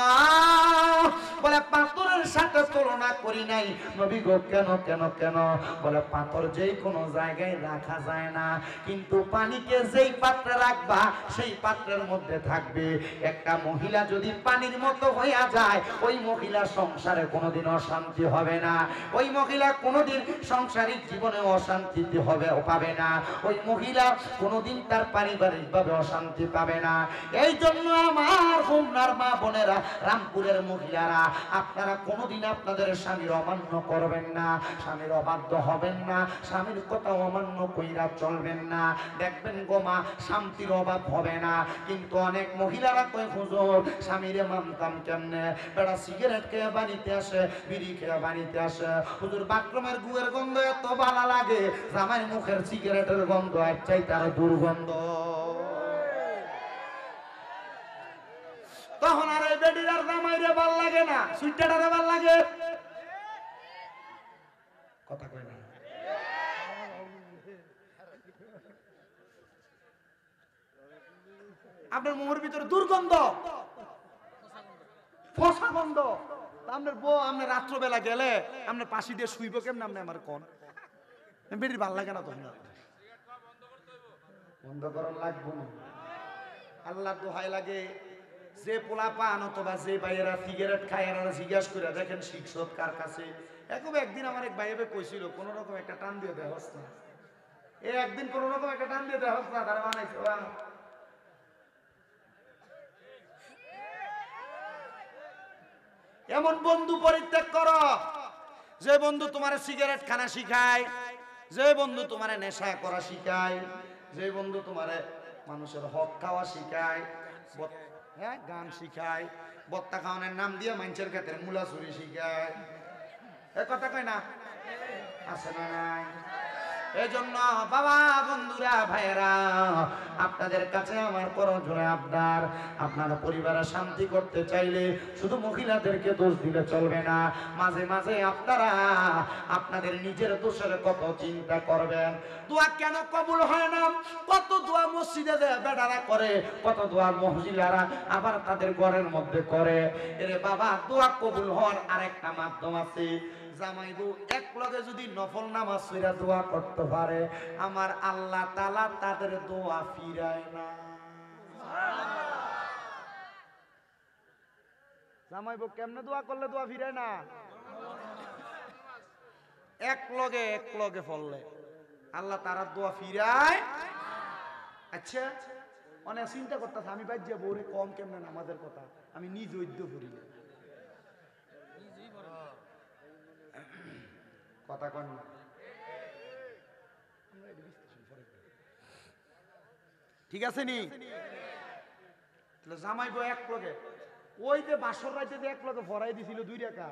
বলে পাথরের সাথে তুলনা করি নাই। নবী গো কেন কেন কেন? বলে পাথর যেই কোনো জায়গায় রাখা যায় না, কিন্তু পানিকে যেই পাত্রে রাখবা সেই পাত্রের মধ্যে থাকবে। একটা মহিলা যদি পানির মতো হইয়া যায়, ওই মহিলা সংসারে কোনোদিন অশান্তি হবে না, ওই মহিলা কোনোদিন সাংসারিক জীবনে অশান্তি পাবে না, ওই মহিলা কোনোদিন তার পারিবারিক ভাবে অশান্তি পাবে না। এই জন্য আমার হোমনার মা বোনেরা, রামপুরের মহিলারা, আপনারা কোনোদিন আপনাদের স্বামীর অমান্য করবেন না, স্বামীর অবাধ্য হবেন না, স্বামীর কথা অমান্য কইরা চলবেন না। দেখবেন গো মা, শান্তির অভাব হবে না। কিন্তু অনেক মহিলারা কয় হুজুর স্বামীরে মানতাম কেমনে? বেড়া সিগারেট খেয়ে বাড়িতে আসে, বিড়ি খেয়ে বাড়িতে আসে, হুজুর বাথরুমের গুয়ের গন্ধ এত ভালো লাগে, জামাই মুখের সিগারেটের গন্ধ এক চাই তার দুর্গন্ধ। তখন আর এই বেটির আর জামাইরে ভাল লাগে না, সুইটারে ভাল লাগে। কথা কয় না আপনার মুখের ভিতরে দুর্গন্ধ, ফসা গন্ধ। আপনার বউ আপনার রাত্রবেলা গেলে আপনার পাশি দিয়ে শুইব কেমন? আপনি আমার কোন বেটির ভাল লাগে না? তখন বন্ধ করার লাগবো না। আল্লাহ দোহাই লাগে, যে পোলা পান অথবা যে ভাইয়েরা সিগারেট খায় এরা জিজ্ঞাসা করে দেখেন শিক্ষক কার কাছে। একদিন আমার এক ভাইয়ে কইছিল কোন রকম একটা টান দিয়ে দেওয়া না, একদিন কোন রকম একটা টান দিয়ে দেওয়া না, তারা বানাইছে। এমন বন্ধু পরিত্যাগ করো যে বন্ধু তোমার সিগারেট খানা শিখায়, যে বন্ধু তোমার নেশা করা শিখায়, যে বন্ধু তোমার মানুষের হক খাওয়া শিখায়, হ্যাঁ গান শিখায়, বত্তা খাওয়ানোর নাম দিয়ে মানুষের ক্ষেত্রে মূলা চুরি শিখায়। এ কথা কয় না? আছে না নাই? এই জন্য বাবা বন্ধুরা ভাইয়েরা, আপনাদের কাছে আমার করজোড়ে আবদার, আপনারা পরিবারে শান্তি করতে চাইলে শুধু মহিলাদেরকে দোষ দিলে চলবে না, মাঝে মাঝে আপনারা আপনাদের নিজের দোষের কত চিন্তা করবেন। দোয়া কেন কবুল হয় না? কত দোয়া মসজিদে বেটারা করে, কত দোয়া মহিলারা আবার তাদের ঘরের মধ্যে করে। এরে বাবা, দোয়া কবুল হওয়ার আরেকটা মাধ্যম আছে। জামাই বউ এক লগে যদি নফল নামাজ পড়া দোয়া করতে পারে, আমার আল্লাহ তাআলা তাদের দোয়া ফিরায় না। জামাই বউ কেমনে দোয়া করলে দোয়া ফিরায় না? এক লগে ফললে আল্লাহ তারা দোয়া ফিরায়। আচ্ছা, অনেক চিন্তা করতেছে আমি বাইর যাবো ওরে কম কেমনে নামাজের কথা, আমি নিজ ঐদ্য করি কথা কন না। ঠিক আছে নি? জামাই বউ এক লগে, ওই যে বাসর রাইতে যে এক লগে ভরাই দিছিল 2 টাকা,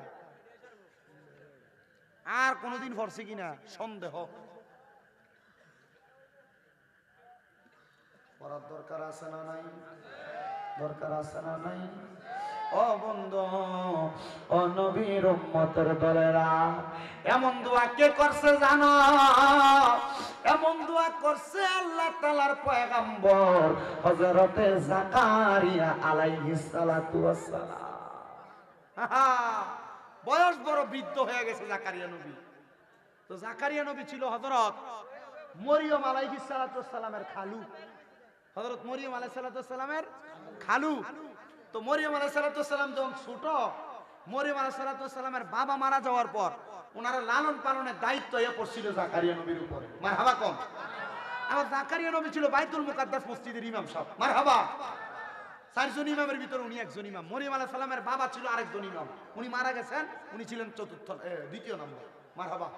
আর কোনোদিন ভরছে কিনা সন্দেহ। পড়ার দরকার আছে না নাই? দরকার আছে না নাই? ও বন্ধু, ও নবীর উম্মতের দলেরা, এমন দোয়া কে করছে জানো? এমন দোয়া করছে আল্লাহ তাআলার পয়গম্বর হযরতে জাকারিয়া আলাইহিস সালাতু ওয়াস সালাম। বয়স বড় বৃদ্ধ হয়ে গেছে জাকারিয়া নবী। তো জাকারিয়া নবী ছিল হযরত মরিয়ম আলাইহিস সালাতু ওয়াস সালামের খালু। হযরত মরিয়ম আলাইহিস সালাতু ওয়াস সালামের খালু। তো মরিয়ম আলাইহিস সালাতু ওয়াস সালাম যখন ছোট, মরিয়ম আলাইহিস সালাতু ওয়াস সালামের বাবা মারা যাওয়ার পর ওনারা লালন পালনের দায়িত্ব এ পড়ছিল জাকারিয়া নবীর উপরে। মারহাবা কোন? আর জাকারিয়া নবী ছিল বাইতুল মুকাদ্দাস মসজিদের ইমাম সাহেব। মারহাবা। 4 জন ইমামের ভিতরে উনি একজন ইমাম। মরিয়ম আলাইহিস সালামের বাবা ছিল আরেকজন ইমাম, উনি মারা গেছেন, উনি ছিলেন দ্বিতীয় নম্বর। মারহাবা।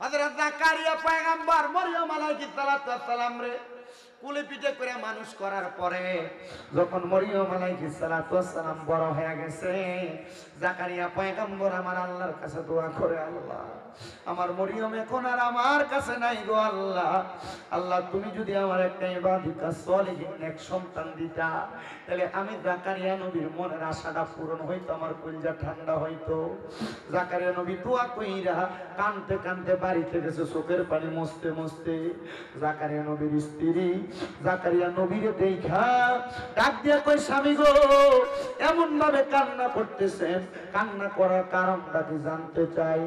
হযরত জাকারিয়া পয়গম্বর মরিয়ম আলাইহিস সালাম রে কুলে পিঠে করে মানুষ করার পরে যখন মরিয়ম আলাইহিস সালাম বড় হয়ে গেছে, জাকারিয়া পয়গম্বর আমার আল্লাহর কাছে দোয়া করে, আল্লাহ আমার মরিয়ম এখন আর আমার কাছে নাই গো আল্লাহ, আল্লাহ তুমি যদি আমার একটা ইবাদুকা সলিহিন এক সন্তান দিতা, তাহলে আমি জাকারিয়া নবীর মনের আশাটা পূরণ হইতো, আমার কলিজা ঠান্ডা হইতো। জাকারিয়া নবী দোয়া কইরা কানতে কানতে বাড়িতে গেছে, চোখের পানি মুছতে মুছতে। জাকারিয়া নবীর স্ত্রী জাকারিয়া নবীরে দেখা ডাক দিয়া কই, স্বামী গো এমন ভাবে কান্না করতেছেন, কান্না করার কারণটা কি জানতে চাই?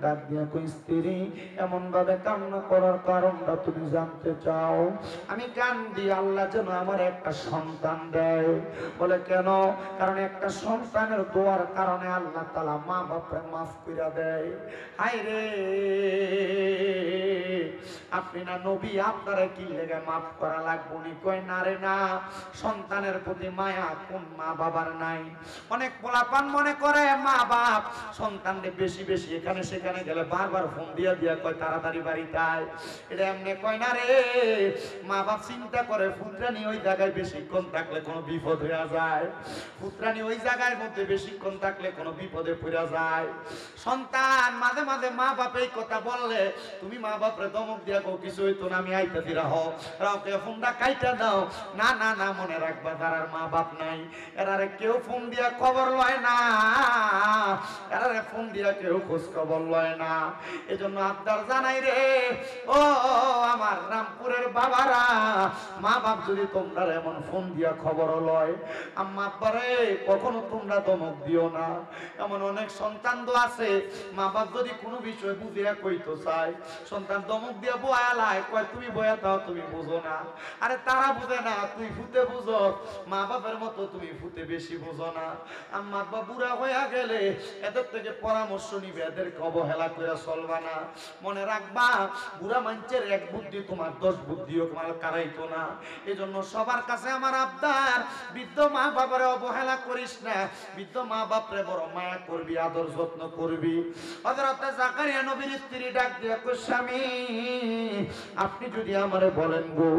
ডাক দিয়া কই, স্ত্রী এমন ভাবে কান্না করার কারণটা তুমি জানতে চাও? আমি কান্দি আল্লাহ যেন আমার একটা সন্তান দেয়। বলে কেন? কারণ একটা সন্তানের দোয়ার কারণে আল্লাহ তাআলা মা বাপরে মাফ কইরা দেয়। হায় রে, আপনি না নবী, আপনারা কি লেগে মাফ করা লাগবে? উনি কয়, না রে না, সন্তানের প্রতি মায়া কোন মা বাবার নাই? অনেক পোলাপান মনে করে মা বাপ সন্তানকে বেশি বেশি এখানে সেখানে গেলে বারবার ফোন দিয়া দিয়া কয় তাড়াতাড়ি বাড়িতে আয়। এটা এমনি কয় না রে, মা বাপ চিন্তা করে পুত্রানি ওই জায়গায় বেশিক্ষণ থাকলে কোনো বিপদ হয়ে যায়, পুত্রানি ওই জায়গার মধ্যে বেশিক্ষণ থাকলে কোনো বিপদে পড়া যায়। সন্তান মাঝে মাঝে মা বাপ এই কথা বললে তুমি মা বাপরে ধমক দিয়া কও, কিছু হইতো না, আমি আইতাছি, রাহো রাওকে ফোনটা কাইটা দাও। না না না, মনে রাখবা যারার মা বাপ নাই এরারে কেউ ফোন দিয়া খবর লয় না, এরারে ফোন দিয়া কেউ খোঁজ খবর লয় না। এজন্য আবদার জানাই রে, ও আমার রামপুরের বাবারা, মা বাপ যদি তোমরা এমন ফোন দিয়া খবর লয়, আম্মা আব্বারে কখনো তোমরা ধমক দিও না। এমন অনেক সন্তান তো আছে, মা বাপ যদি কোনো বিষয় বুঝিয়া কইতো চায়, সন্তান ধমক দিয়া বয়া লাই, কয় তুমি বয়া দাও, তুমি বুঝো না। আরে তারা বুঝে না, তুই ফুতে বুঝো, মা বাপের মতো তুমি ফুতে বেশি বুঝো না। আম্মা আব্বা বুড়া হইয়া গেলে এদের থেকে পরামর্শ নিবে, এদেরকে অবহেলা করে চলবা না। মনে রাখবা, বুড়া মানুষের এক বুদ্ধি তোমার 10 বুদ্ধিও তোমার কারাইতো না। এই জন্য সবার কাছে আমার আবদার, বৃদ্ধ মা বাবার অবহেলা করিস না, বৃদ্ধ মা বাপরে বড় মায়া করবি, আদর যত্ন করবি। হযরত জাকারিয়া নবীর স্ত্রী ডাক দিয়া কই, স্বামী আপনি যদি আমারে বলেন গো,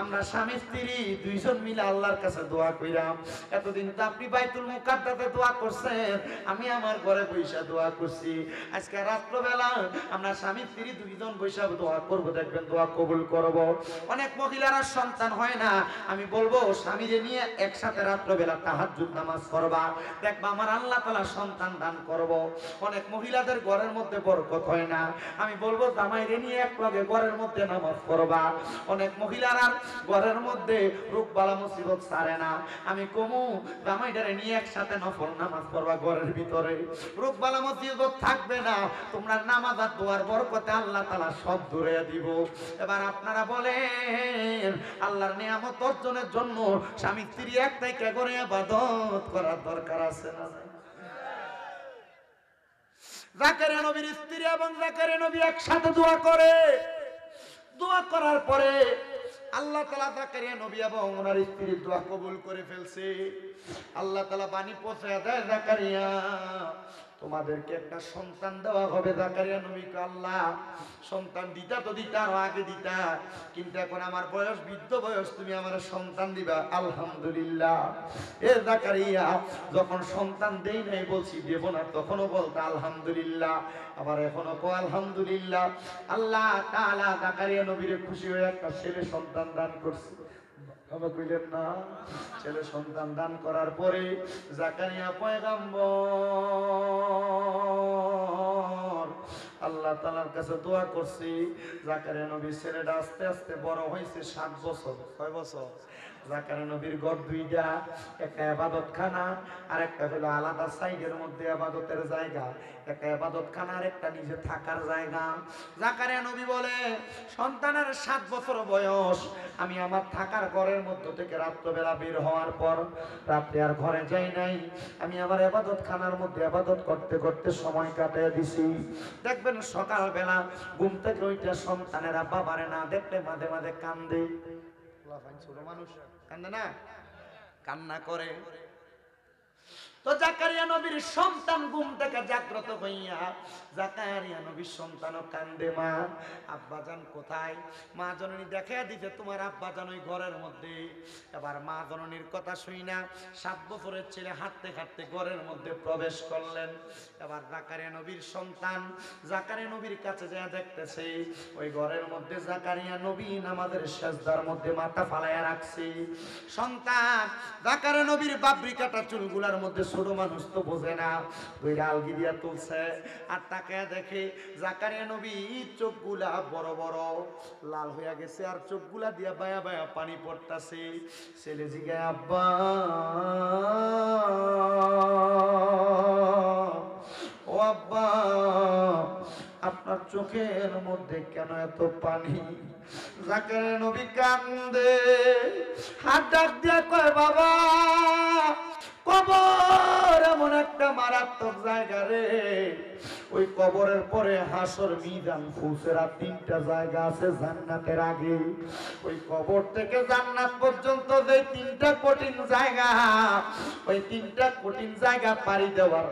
আমরা স্বামী স্ত্রী দুইজন মিলে আল্লাহর কাছে দোয়া কইরাম। এতদিন তো আপনি বাইতুল মুকাদ্দাসে দোয়া করছেন, আমি আমার ঘরে বইসা দোয়া করছি, আজকে রাত্রবেলা আমরা স্বামী স্ত্রী দুইজন বইসা দোয়া করব, দেখবেন দোয়া কবুল করব। অনেক মহিলারা সন্তান হয় না, আমি বলবো স্বামীরে নিয়ে একসাথে রাত্রবেলা তাহাজ্জুদ নামাজ পড়বা, দেখবা আমার আল্লাহ তাআলা সন্তান দান করব। অনেক মহিলাদের ঘরের মধ্যে বরকত হয় না, আমি বলবো জামাইরে নিয়ে একলগে ঘরের মধ্যে নামাজ পড়বা। অনেক মহিলারা ঘরের মধ্যে রোগ বালা মুসিবত ছাড়ে না, আমি কমু জামাইটারে নিয়ে একসাথে নফল নামাজ পড়বা, ঘরের ভিতরে রোগ বালা মুসিবত থাকবে না, তোমরা নামাজ আর দোয়ার বরকতে আল্লাহ তাআলা সব দূরে দিব। এবার আপনারা বলেন, আল্লাহর নিয়ামত অর্জনের জন্য স্বামী স্ত্রী একটাই কে করে ইবাদত করার দরকার আছে না? জাকারিয়া নবীর স্ত্রী এবং জাকারিয়া নবী একসাথে দোয়া করে, দোয়া করার পরে আল্লাহ তাআলা জাকারিয়া নবী এবং ওনার স্ত্রীর দোয়া কবুল করে ফেলছে। আল্লাহ তাআলা বাণী পৌঁছে দেয়, জাকারিয়া তোমাদেরকে একটা সন্তান দেওয়া হবে। জাকারিয়া নবীকে আল্লাহ সন্তান দিতা তো দিতা, আরো আগে দিতা, কিন্তু এখন আমার বয়স বৃদ্ধ বয়স, তুমি আমার সন্তান দিবা। আলহামদুলিল্লাহ। এ জাকারিয়া যখন সন্তান দেই নাই বলছি দেব না, তখনও বলতো আলহামদুলিল্লাহ, আবার এখনো কো আলহামদুলিল্লাহ। আল্লাহ তাআলা জাকারিয়া নবীর খুশি হয়ে একটা ছেলে সন্তান দান করছে। বাবা কইলেন না? ছেলে সন্তান দান করার পরে জাকারিয়া পয়গম্বর আল্লাহ তাআলার কাছে দোয়া করছি। জাকারিয়া নবীর ছেলেটা আস্তে আস্তে বড় হয়েছে, 7 বছর। কয় বছর? জাকারিয়া নবীর ঘর দুইটা, একটা ইবাদতখানা আর একটা হলো আলাদা সাইডের মধ্যে ইবাদতের জায়গা, একটা ইবাদতখানা আর একটা নিজে থাকার জায়গা। জাকারিয়া নবী বলে, সন্তানের 7 বছর বয়স, আমি আমার থাকার ঘরের মধ্য থেকে রাত্রবেলা বের হওয়ার পর রাত্রে আর ঘরে যাই নাই, আমি আমার ইবাদতখানার মধ্যে ইবাদত করতে করতে সময় কাটিয়ে দিছি। দেখবেন সকালবেলা ঘুম থেকে ওইটা সন্তানেরা বাবারে না দেখলে মাঝে মাঝে কান্দে। ছোট মানুষ কান্দে না? কান্না করে। তো জাকারিয়া নবীর সন্তান ঘুম থেকে জাগ্রত হইয়া জাকারিয়া নবীর সন্তানও কান্দে, মা আব্বাজান কোথায়? মা জননী দেখা দিতে তোমার আব্বাজান ওই ঘরের মধ্যে। এবার মা জননীর কথা শুই না 7 বছরের ছেলে হাঁটতে হাঁটতে ঘরের মধ্যে প্রবেশ করলেন। এবার জাকারিয়া নবীর সন্তান জাকারিয়া নবীর কাছে যা দেখতেছে ওই ঘরের মধ্যে জাকারিয়া নবী নামাজের সিজদার মধ্যে মাথা ফালাইয়া রাখছে। সন্তান জাকারিয়া নবীর বাবরি কাটা চুলগুলার মধ্যে, ছোট মানুষ তো বোঝে না, দুই আলগি দিয়া তুলছে আর তাকে দেখে জাকারিয়া নবী চোখগুলা বড় বড় লাল হইয়া গেছে আর চোখগুলা দিয়া বায়া বায়া পানি পড়তাছে। ছেলে জিগায়, আব্বা ও আব্বা, আপনার চোখের মধ্যে কেন এত পানি? জাকারিয়া নবী কান্দে, হাত ডাক দিয়া কয়, বাবা কবর এমন একটা মারাত্মক জায়গা রে, ওই কবরের পরে হাসর মিজান ফুসেরা 3টা জায়গা আছে জান্নাতের আগে। ওই কবর থেকে জান্নাত পর্যন্ত যে 3টা কঠিন জায়গা, ওই 3টা কঠিন জায়গা পাড়ি দেওয়ার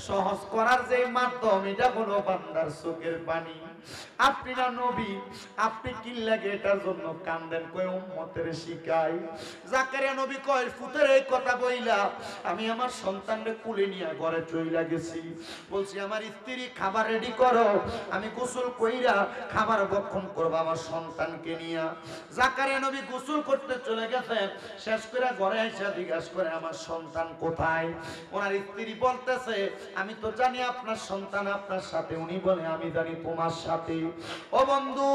সহজ করার যে মাধ্যম, এটা হলো বান্দার চোখের পানি। আপনি না নবী, আপনি কি লাগে এটার জন্য কান্দেন? কই উম্মতের শিখাই। জাকারিয়া নবী কয়, ফুতের এই কথা বইলা আমি আমার সন্তানকে কুলে নিয়ে ঘরে চইলা গেছি। বলছি আমার স্ত্রী খাবার রেডি করো, আমি গোসল কইরা খাবার ভক্ষণ করব আমার সন্তানকে নিয়ে। জাকারিয়া নবী গোসল করতে চলে গেছে, শেষ করে ঘরে এসে জিজ্ঞাসা করে, আমার সন্তান কোথায়? ওনার স্ত্রী বলতেছে, আমি তো জানি আপনার সন্তান আপনার সাথে। উনি বলে, আমি জানি তোমার সাথে। ও বন্ধু,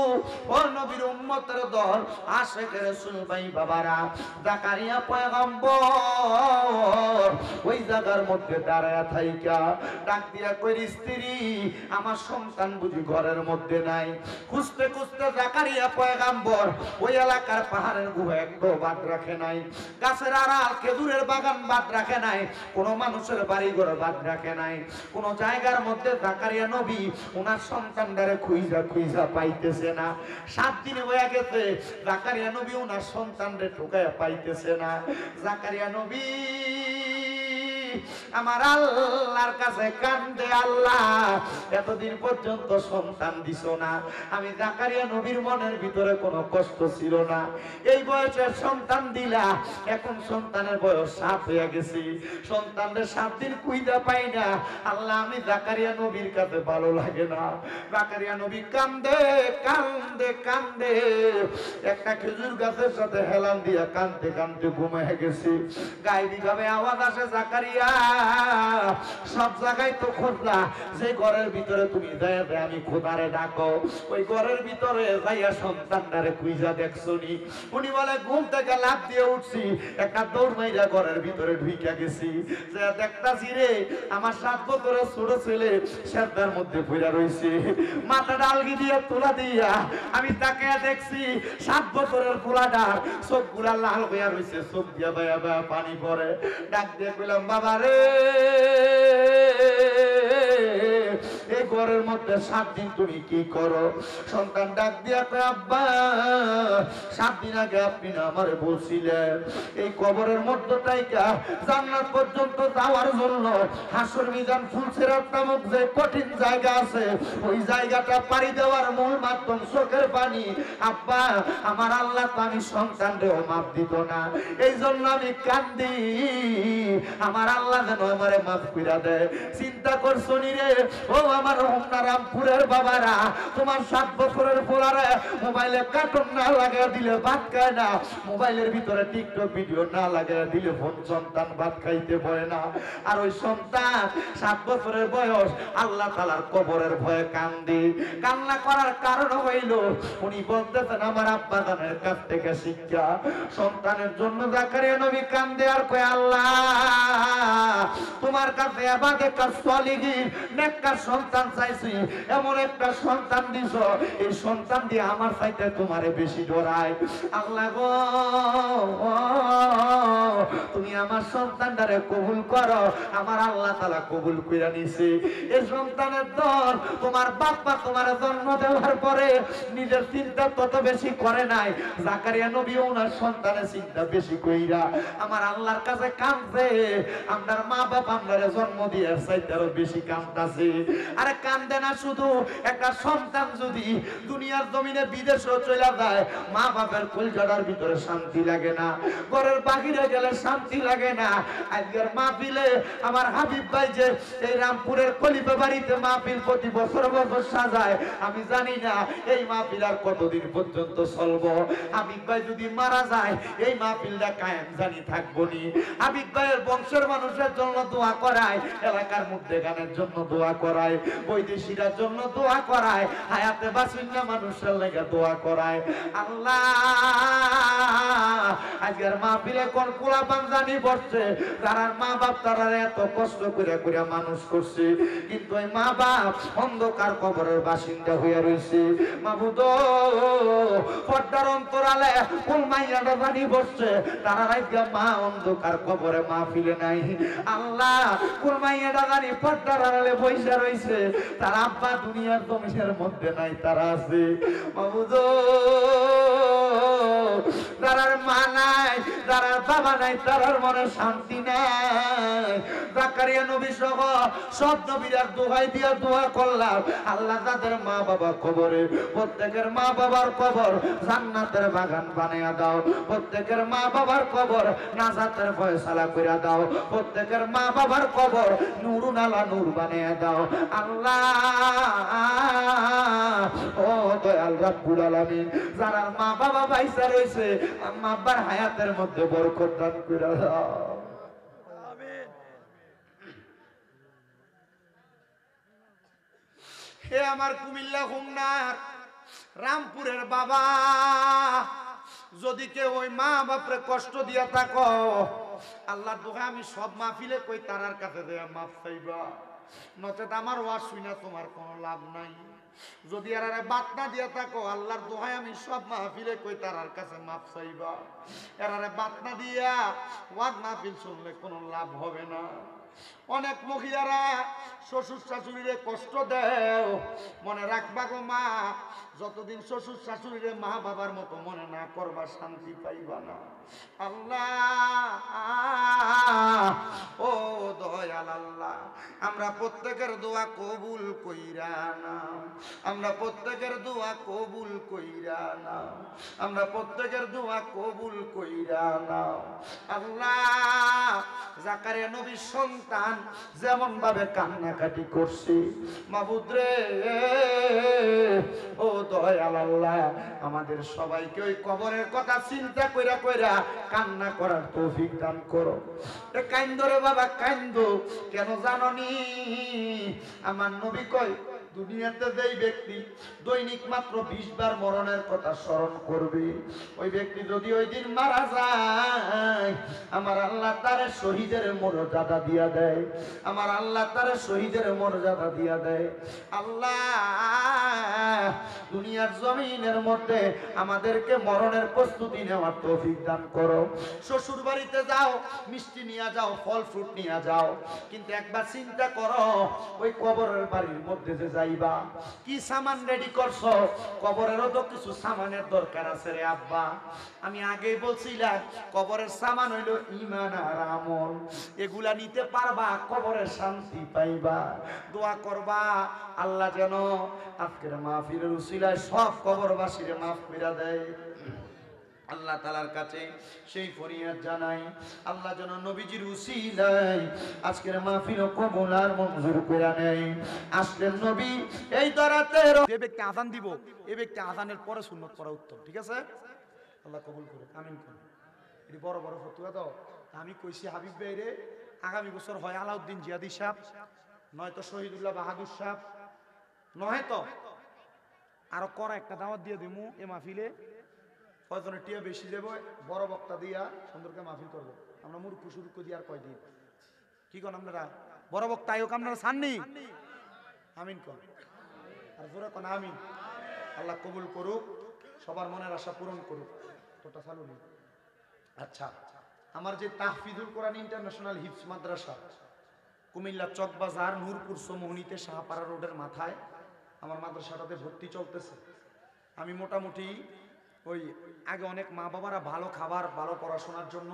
ও নবীর উম্মতের দল, আশিক রাসূল ভাই বাবারা, জাকারিয়া পয়গম্বর ওই জায়গার মধ্যে দাঁড়ায়া থাইকা ডাক দিয়া কই, স্ত্রী আমার সন্তান বুঝি ঘরের মধ্যে নাই? খুঁজতে খুঁজতে জাকারিয়া পয়গম্বর ওই এলাকার পাহাড়ের গুহা একটু বাদ রাখে নাই, গাছের আড়াল খেজুরের বাগান বাদ রাখে নাই, কোন মানুষের বাড়ি ঘর বাদ রাখে নাই, কোন জায়গার মধ্যে জাকারিয়া নবী ওনার সন্তানটারে খুঁজা খুঁজা পাইতেছে না। 7 দিন হয়ে গেছে, জাকারিয়া নবী ওনার সন্তানরে ঠোকায়া পাইতেছে না। জাকারিয়া নবী আমার আল্লাহর কাছে কান্দে, আল্লাহ এতদিন পর্যন্ত সন্তান দিছো না। আমি জাকারিয়া নবীর মনের ভিতরে কোনো কষ্ট ছিল না, এই বয়সে সন্তান দিলা, এখন সন্তানের বয়স 7 হয়ে গেছে, সন্তানদের 7 দিন কুইদা পাই না। আল্লাহ আমি জাকারিয়া নবীর কাছে ভালো লাগে না। জাকারিয়া নবী কান্দে কান্দে কান্দে একটা খেজুর গাছের সাথে হেলান দিয়া কান্দতে কান্দতে ঘুমিয়ে গেছে। গায়েবী ভাবে আওয়াজ আসে, জাকারিয়া সব জায়গায় তো খোঁজলা, যে ঘরের ভিতরে তুমি যাইয়া আমি খোদারে ডাকো, ওই ঘরের ভিতরে যাইয়া সন্তানটারে খুঁজা দেখছনি? উনি বলে, ঘুম থেকে লাফ দিয়ে উঠছি, একটা দৌড় মাইরা ঘরের ভিতরে ঢুইকা গেছি, যে দেখতাছি রে আমার 7 বছরের ছোট ছেলে সেদার মধ্যে পড়া রইছে, মাথা ডালগি দিয়ে তোলা দিয়া আমি তাকে দেখছি 7 বছরের পোলাটার চোখগুলা লাল হইয়া রইছে, চোখ দিয়া বায়া বায়া পানি পড়ে। ডাক দিয়ে কইলাম, বাবা রে এই ঘরের মধ্যে 7 দিন তুমি কি করো? সন্তান ডাক দিয়া কয় আব্বা 7 দিন আগে আপনি না আমারে বলছিলেন এই কবরের মধ্যে তাইকা জান্নাত পর্যন্ত যাওয়ার জন্য হাসর মিজান ফুলসিরাত নামক যে কঠিন জায়গা আছে ওই জায়গাটা পাড়ি দেওয়ার মূল মাধ্যম চোখের পানি। আব্বা আমার আল্লাহ তো আমি সন্তানরেও মাফ দিত না, এই জন্য আমি কান্দি আমার আল্লাহ যেন আমারে মাফ কইরা দেয়। চিন্তা করছো নি রে ও আমার রামপুরের বাবারা, তোমার 7 বছরের পোলারে মোবাইলে কার্টুন না লাগায় দিলে ভাত খায় না, মোবাইলের ভিতরে টিকটক ভিডিও না লাগায় দিলে সন্তান ভাত খাইতে পারে না। আর ওই সন্তান 7 বছরের বয়স আল্লাহ তাআলার কবরের ভয়ে কান্দি। কান্না করার কারণ হইল উনি বলতেছেন আমার আব্বা জানের কাছ থেকে শিক্ষা। সন্তানের জন্য জাকারিয়া নবী কান্দে আর কয় আল্লাহ তোমার কাছে ইবাদতে সালিহিন নেককার সন্তান চাইছি, এমন একটা সন্তান দিছো এই সন্তান দিয়ে আমার চাইতে তোমারে বেশি ডরায়। আল্লাহ গো তুমি আমার সন্তানটারে কবুল করো। আমার আল্লাহ তাআলা কবুল কইরা নিছে। এই সন্তানের দর তোমার বাবা তোমার জন্ম দেওয়ার পরে নিজের চিন্তা তত বেশি করে নাই, জাকারিয়া নবী ওনার সন্তানের চিন্তা বেশি কইরা আমার আল্লাহর কাছে কাঁদছে। আমার মা বাবা আমারে জন্ম দিয়ে চাইতেও বেশি কাঁদতাছে। আরে কান্দে না শুধু, একটা সন্তান যদি দুনিয়ার জমিনে বিদেশেও চলে যায় মা বাবার কলজাটার ভিতরে শান্তি লাগে না, ঘরের বাহিরে গেলে শান্তি লাগে না। আজকের মাহফিলে আমার হাবিব ভাই যে এই রামপুরের কলিপা বাড়িতে মাহফিল প্রতি বছর বছর সাজায়, আমি জানি না এই মাহফিল আর কতদিন পর্যন্ত চলবো। হাবিব ভাই যদি মারা যায় এই মাহফিলটা কায়েম জানি থাকবো নি। হাবিব ভাইয়ের বংশের মানুষের জন্য দোয়া করায়, এলাকার মধ্যে গানের জন্য দোয়া করায়, বৈদেশিরার জন্য দোয়া করায়, হায়াতে বাসিন্দা মানুষের লেগে দোয়া করায়। আল্লাহ আজকের মাহফিলে কোন কুলা পাঞ্জানি বসছে, তারা মা বাপ তারা এত কষ্ট করে করে মানুষ করছে, কিন্তু ওই মা বাপ অন্ধকার কবরের বাসিন্দা হয়ে রয়েছে। মাহবুদ পর্দার অন্তরালে কোন মাইয়াটা জানি বসছে, তারা আজকে মা অন্ধকার কবরে মাহফিলে নাই। আল্লাহ কোন মাইয়াটা জানি পর্দার আড়ালে বইসা রয়েছে, তার আব্বা দুনিয়ার জমিনের মধ্যে নাই, তারা আছে। মাহবুদ তারার মা নাই, তারার বাবা নাই, তারার মনে শান্তি নাই। জাকারিয়া নবী সহ সব নবীরা দোহাই দিয়া দোয়া করলাম আল্লাহ তাদের মা বাবা কবরে, প্রত্যেকের মা বাবার কবর জান্নাতের বাগান বানায়া দাও, প্রত্যেকের মা বাবার কবর নাজাতের ফয়সালা কইরা দাও, প্রত্যেকের মা বাবার কবর নূরুন আলা নূর বানায়া দাও। আল্লাহ ও দয়াল রাব্বুল আলামিন, যারা মা বাবা বাইসা রয়েছে মা বাবার হায়াতের মধ্যে বরকত দান কইরা দাও। আমিন। হে আমার কুমিল্লা হোমনার রামপুরের বাবা, যদি কেউ ওই মা বাপরে কষ্ট দিয়া থাকো আল্লাহর দোয়া আমি সব মাহফিলে কই তারার কাছে দেয়া মাফ চাইবা, নচেত আমার ওয়াজ শুনা তোমার কোনো লাভ নাই। যদি আর বাত না দিয়া থাকো আল্লাহর দোহাই আমি সব মাহফিলে কই তারার কাছে মাফ চাইবা, এরারে বাত না দিয়া ওয়াজ মাহফিল শুনলে কোনো লাভ হবে না। অনেক মহিলারা শ্বশুর শাশুড়িরে কষ্ট দেয়, মনে রাখবা গো মা, যতদিন শ্বশুর শাশুড়িরে মা বাবার মতো মনে না করবা শান্তি পাইবা না। আল্লাহ ও দয়াল আল্লাহ, আমরা প্রত্যেকের দোয়া কবুল কইরা নাও, আমরা প্রত্যেকের দোয়া কবুল কইরা নাও, আমরা প্রত্যেকের দোয়া কবুল কইরা নাও। আল্লাহ জাকারিয়া নবীর সন্তান যেমন ভাবে কান্নাকাটি করছে মাবুদ রে, ও দয়াল আল্লাহ আমাদের সবাইকে ওই কবরের কথা চিন্তা কইরা কইরা কান্না করার তৌফিক দান করো। কাইন্দো রে বাবা কাইন্দো, কেন জাননি আমার নবী কয় দুনিয়াতে যেই ব্যক্তি দৈনিক মাত্র 20 বার মরণের কথা স্মরণ করবে, ওই ব্যক্তি যদি ওই দিন মারা যায়, আমার আল্লাহ তার শহীদের মর্যাদা দিয়া দেয়, আমার আল্লাহ তার শহীদের মর্যাদা দিয়া দেয়। আল্লাহ দুনিয়ার জমিনের মধ্যে আমাদেরকে মরণের প্রস্তুতি নেওয়ার তৌফিক দান করো। শ্বশুর বাড়িতে যাও, মিষ্টি নিয়ে যাও, ফল ফ্রুট নিয়ে যাও, কিন্তু একবার চিন্তা করো ওই কবরের বাড়ির মধ্যে যে যাইবা কি সামান রেডি করছো? কবরেরও তো কিছু সামানের দরকার আছে রে আব্বা। আমি আগেই বলছিলাম কবরের সামান হইলো ঈমান আর আমল, এগুলা নিতে পারবা কবরের শান্তি পাইবা। দোয়া করবা আল্লাহ যেন আজকের মাহফিলের উসিলায় সব কবরবাসীরে মাফ করে দেয়। আল্লাহ তাআলার কাছে সেই ফরিয়াদ জানাই, আল্লাহ যেন নবীজির উসিলায় আজকের মাহফিল কবুল আর মঞ্জুর করে নেয়। আসলেন নবী এই দরাতে, যে ব্যক্তি আযান দিব এই ব্যক্তি আযানের পরে সুন্নত পড়া উত্তম, ঠিক আছে? আল্লাহ কবুল করুক, আমিন করুন। এটি বড় বড় ফতুয়া তো আমি কইছি হাবিব ভাইরে আগামী বছর হয় আলাউদ্দিন জিয়াদি সাহেব, নয়তো শহীদুল্লাহ বাহাদুর সাহেব, নয় তো আরো করা একটা দাওয়াত দিয়ে দিমু এ মাহফিলে। কয়জনের টিয়া বেশি দেব, বড় বক্তা দিয়া সুন্দরকে মাহফিল করবো। আমরা মূর্খ সুরুক্ষ দিয়ে আর কয়দিন কি কন আপনারা? বড় বক্তা আয়োগ আপনারা চাননি? আমিন কন, আর জোরে কন আমিন। আল্লাহ কবুল করুক, সবার মনের আশা পূরণ করুক। তোটা চালু নেই। আচ্ছা, আমার যে তাহফিজুল কোরআন ইন্টারন্যাশনাল হিফজ মাদ্রাসা কুমিল্লা চকবাজার নূরপুর সমোহনীতে শাহপাড়া রোডের মাথায় আমার মাদ্রাসাটাতে ভর্তি চলতেছে। আমি মোটামুটি ওই আগে অনেক মা বাবারা ভালো খাবার ভালো পড়াশোনার জন্য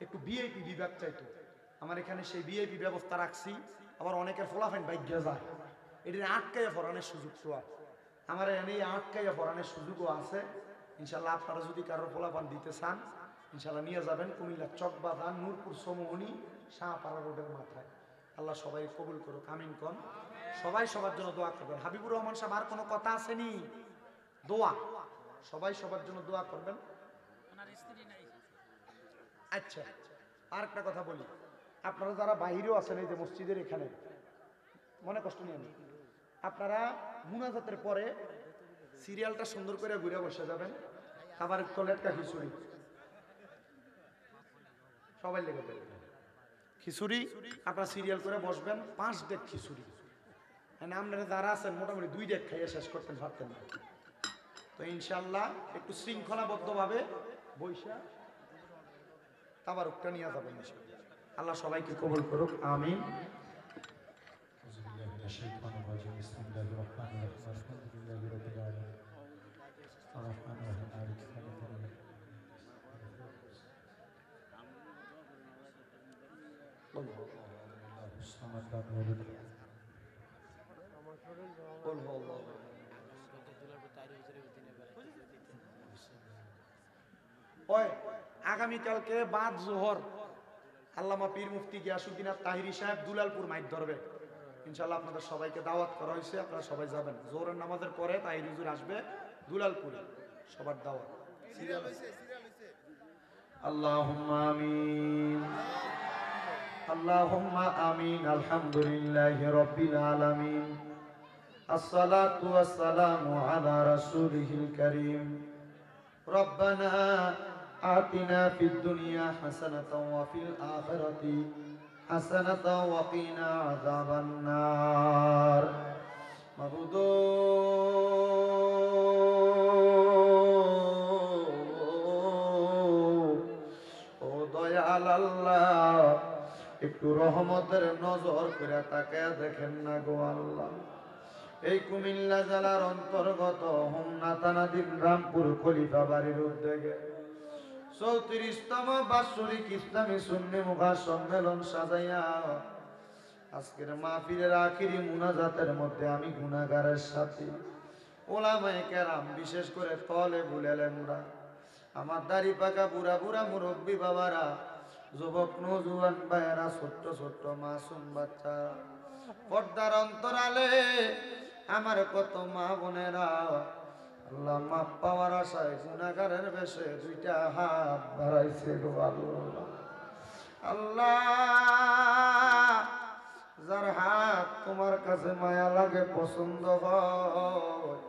একটু ভিআইপি বিভাগ চাইতো, আমার এখানে সেই ভিআইপি ব্যবস্থা রাখছি। আবার অনেকের ফলাফাইন ভাগ্যে যায়, এটি আটকাইয়া পড়ানোর সুযোগ তো আমার এখানে আটকাইয়া পড়ানোর সুযোগও আছে। ইনশাল্লাহ আপনারা যদি কারোর ফলাফান দিতে চান ইনশাল্লাহ নিয়ে যাবেন কুমিল্লার চকবাজার নূরপুর সমোহনী শাহপাড়া রোডের মাথায়। আল্লাহ সবাই কবুল করুক, আমিন কন। সবাই সবার জন্য দোয়া করবেন। হাবিবুর রহমান সাহেব আর কোনো কথা আসেনি? দোয়া সবাই সবার জন্য দোয়া করবেন। আচ্ছা, আর একটা কথা বলি, আপনারা যারা বাহিরেও আছেন এই যে মসজিদের এখানে, মনে কষ্ট নিয়ে নেই, আপনারা মুনাজাতের পরে সিরিয়ালটা সুন্দর করে ঘুরে বসে যাবেন। খাবার তলে একটা খিচুড়ি সবাই লেগে যাবে, খিচুড়ি আপনারা সিরিয়াল করে বসবেন। 5 ডেক খিচুড়ি, মানে আপনারা যারা আছেন মোটামুটি 2 ডেক খাইয়ে শেষ করতেন পারতেন না। তো ইনশাল্লাহ একটু শৃঙ্খলাবদ্ধভাবে বৈশা তাবারুকটা নিয়ে যাবেন। আল্লাহ সবাইকে কবুল করুক, আমিন। আগামীকালকে বাদ জোহর আল্লামা পীর মুফতি গিয়াসউদ্দিন তাহিরি সাহেব দুলালপুর মাইক ধরবে। ইনশাআল্লাহ আপনাদের সবাইকে দাওয়াত করা হয়েছে, আপনারা সবাই যাবেন। জোহরের নামাজের পরে তাহিরি হুজুর আসবে দুলালপুরে, সবার দাওয়াত। আল্লাহুম্মা আমিন, আল্লাহুম্মা আমিন। আলহামদুলিল্লাহি রাব্বিল আলামিন, আসসালাতু ওয়াসসালামু আলা রাসূলিল কারীম। রব্বানা আতিনা ফিদ দুনিয়া হাসানাতাও ওয়া ফিল আখিরাতি হাসানাতাও ওয়া কিনা আযাবান নার। মাবুদ ও দয়াল আল্লাহ, একটু রহমতের নজর করে তাকায়া দেখেন না গো আল্লাহ। এই কুমিল্লা জেলার অন্তর্গত হোমনা থানাধীন রামপুর খলিফা বাড়ির উদ্যোগে 34তম বাৎসরিক ইসলামী সুন্নি মুখা সম্মেলন সাজাইয়া আজকের মাহফিলের আখিরি মুনাজাতের মধ্যে আমি গুনাহগারের সাথী ওলামায়ে কেরাম, বিশেষ করে তলেবুল ইলমরা, আমার দাড়ি পাকা বুড়া বুড়া মুরব্বী বাবারা, যুবক নওজোয়ান ভাইয়েরা, ছোট্ট ছোট্ট মাসুম বাচ্চা, পর্দার অন্তরালে আমার কত মা বোনেরা, আল্লাহ মাপ পাওয়ার আশায় গুনাহগারের বেশে 2টা হাত বাড়াইছে গো আল্লাহ। আল্লাহ যার হাত তোমার কাছে মায়া লাগে, পছন্দ হয়,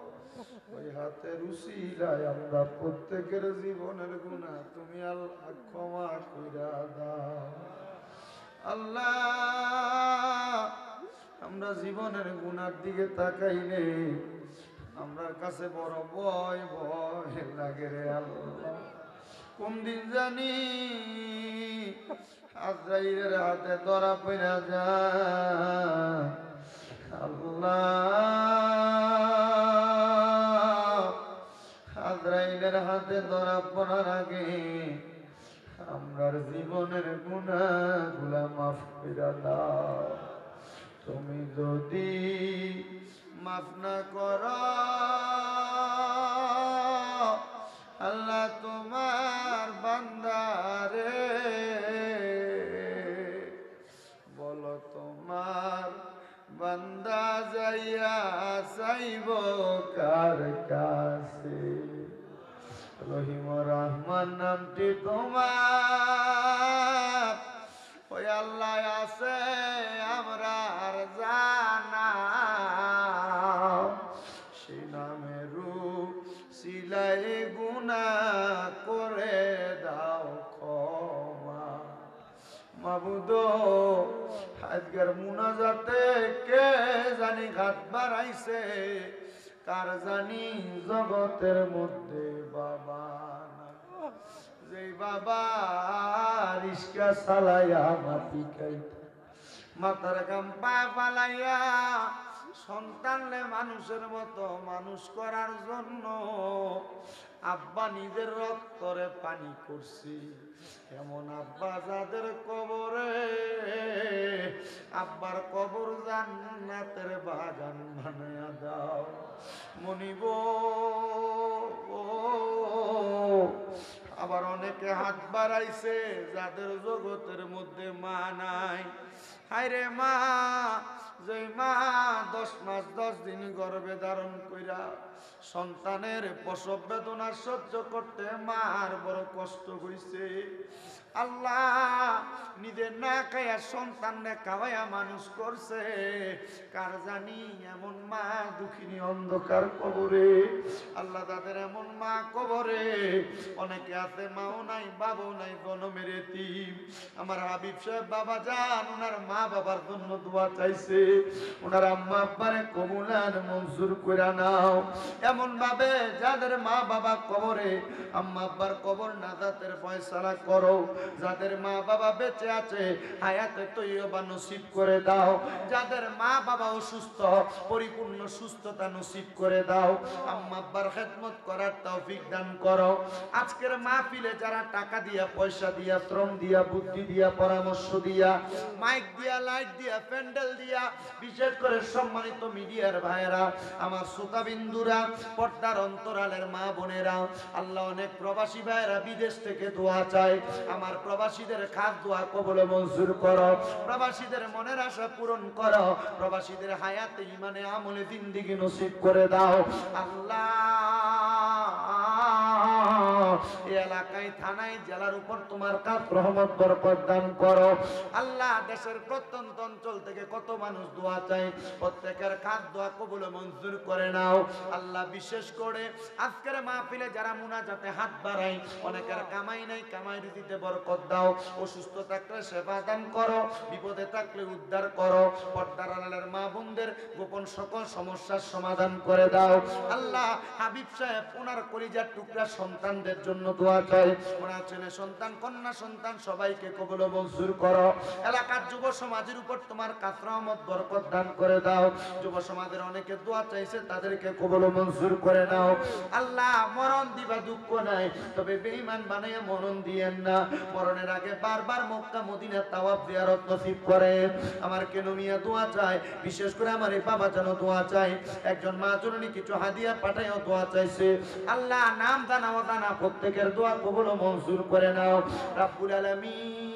ওই হাতের উসিলায় আমরা প্রত্যেকের জীবনের গুনাহ তুমি আল্লাহ ক্ষমা কইরা দাও। আল্লাহ, আমরা জীবনের গুনার দিকে তাকাইলে আমার কাছে বড় ভয় ভয় লাগে রে আল্লাহ। কোন দিন জানি আজরাইলের হাতে ধরা পড়া যায়। আল্লাহ, আজরাইলের হাতে ধরা পড়ার আগে আমরার জীবনের গুনাহগুলা মাফ কইরা দাও। তুমি যদি মাফ না করো আল্লাহ, তোমার বান্দারে বলো তোমার বান্দা যাইয়া চাইব কার কাছে? রহিম রহমান নামটি তোমার, ওই আল্লাহ আছে আমরা আর জানা, সে নামের সিলাই গুনাহ করে দাও ক্ষমা। মাবুদ, আজকের মুনাজাতে কে জানি ঘাট বাড়াইছে, কার জানি জগতের মধ্যে বাবা নাই। যেই বাবা রিস্কা চালাইয়া মাটি খাইতে, মাথার গাম পা ফালাইয়া সন্তানলে মানুষের মতো মানুষ করার জন্য আব্বা নিজের রক্তরে পানি করছি, এমন আব্বা যাদের কবরে আব্বার কবর জান্নাতের বাগান বানায়া দাও। মনিব, আবার অনেকে হাত বাড়াইছে যাদের জগতের মধ্যে মা নাই। হায়রে মা, যে মা 10 মাস 10 দিন গর্ভে ধারণ কইরা সন্তানের প্রসব বেদনা সহ্য করতে মার বড় কষ্ট হইছে। আল্লাহ, নিজে না খাইয়া সন্তানরে খাওয়াইয়া মানুষ করছে, কার জানি এমন মা দুঃখিনী অন্ধকার কবরে। আল্লাহ, তাদের এমন মা কবরে অনেকে আছে মাও নাই বাবাও নাই, জনমের এতিম। আমার হাবিব সাহেব বাবা যান ওনার মা বাবার জন্য দোয়া চাইছে, ওনার আম্মা আব্বারে কবুলার মঞ্জুর করে নাও। এমন ভাবে যাদের মা বাবা কবরে, আম্মা আব্বার কবর নাজাতের ফয়সালা করো। যাদের মা বাবা বেঁচে আছে হায়াতে তৈয়বা নসিব করে দাও। যাদের মা বাবা অসুস্থ পরিপূর্ণ সুস্থতা নসিব করে দাও। আম্মা আব্বার খেদমত করার তৌফিক দান করো। আজকের মাহফিলে যারা টাকা দিয়া, পয়সা দিয়া, শ্রম দিয়া, বুদ্ধি দিয়া, পরামর্শ দিয়া, মাইক দিয়া, লাইট দিয়া, প্যান্ডেল দিয়া, বিশেষ করে সম্মানিত মিডিয়ার ভাইয়েরা, আমার শ্রোতাবিন্দুরা, পর্দার অন্তরালের মা বোনেরা, আল্লাহ অনেক প্রবাসী ভাইয়েরা বিদেশ থেকে দোয়া চায়। আমার প্রবাসীদের খাস দোয়া কবুল মঞ্জুর করো। প্রবাসীদের মনের আশা পূরণ করো। প্রবাসীদের হায়াতে ইমানে আমলে জিন্দেগি নসিব করে দাও। আল্লাহ, এই এলাকায় থানায় জেলার উপর তোমার কাছ রহমত বরকত দান করো। আল্লাহ, দেশের প্রত্যন্ত অঞ্চল থেকে কত মানুষ দোয়া চায়, প্রত্যেকের খাস দোয়া কবুল মঞ্জুর করে নাও। আল্লাহ, বিশেষ করে আজকের মাহফিলে যারা মুনাজাতে হাত বাড়ায়, অনেকের কামাই নাই, কামাই রুজিতে বরকত দাও। অসুস্থ থাকলে সেবা দান করো, বিপদে থাকলে উদ্ধার করো। পর্দার আড়ালের মা বোনদের গোপন সকল সমস্যার সমাধান করে দাও। আল্লাহ, হাবিব সাহেব ওনার কলিজার টুকরা সন্তানদের জন্য দোয়া চাই। ওনার ছেলে সন্তান, কন্যা সন্তান সবাইকে কবুল মঞ্জুর করো। এলাকার যুব সমাজের উপর তোমার কাছ রহমত বরকত দান করে দাও। যুব সমাজের অনেকে দোয়া চাইছে, তাদেরকে কবুল মঞ্জুর করে নাও। আল্লাহ, মরণ দিবা দুঃখ নাই, তবে বেঈমান বানাইয়া মরণ দিয়েন না। মরণের আগে বারবার মক্কা মদিনা তাওয়াফ জিয়ারত নসিব করেন। আমার কেন মিয়া দোয়া চায়, বিশেষ করে আমার এই বাবা যেন দোয়া চায়। একজন মা জননী কিছু হাদিয়া পাঠাইও দোয়া চাইছে। আল্লাহ, নাম জানা অজানা প্রত্যেকের দোয়া কবুল মঞ্জুর করে নাও। রাব্বুল আলামিন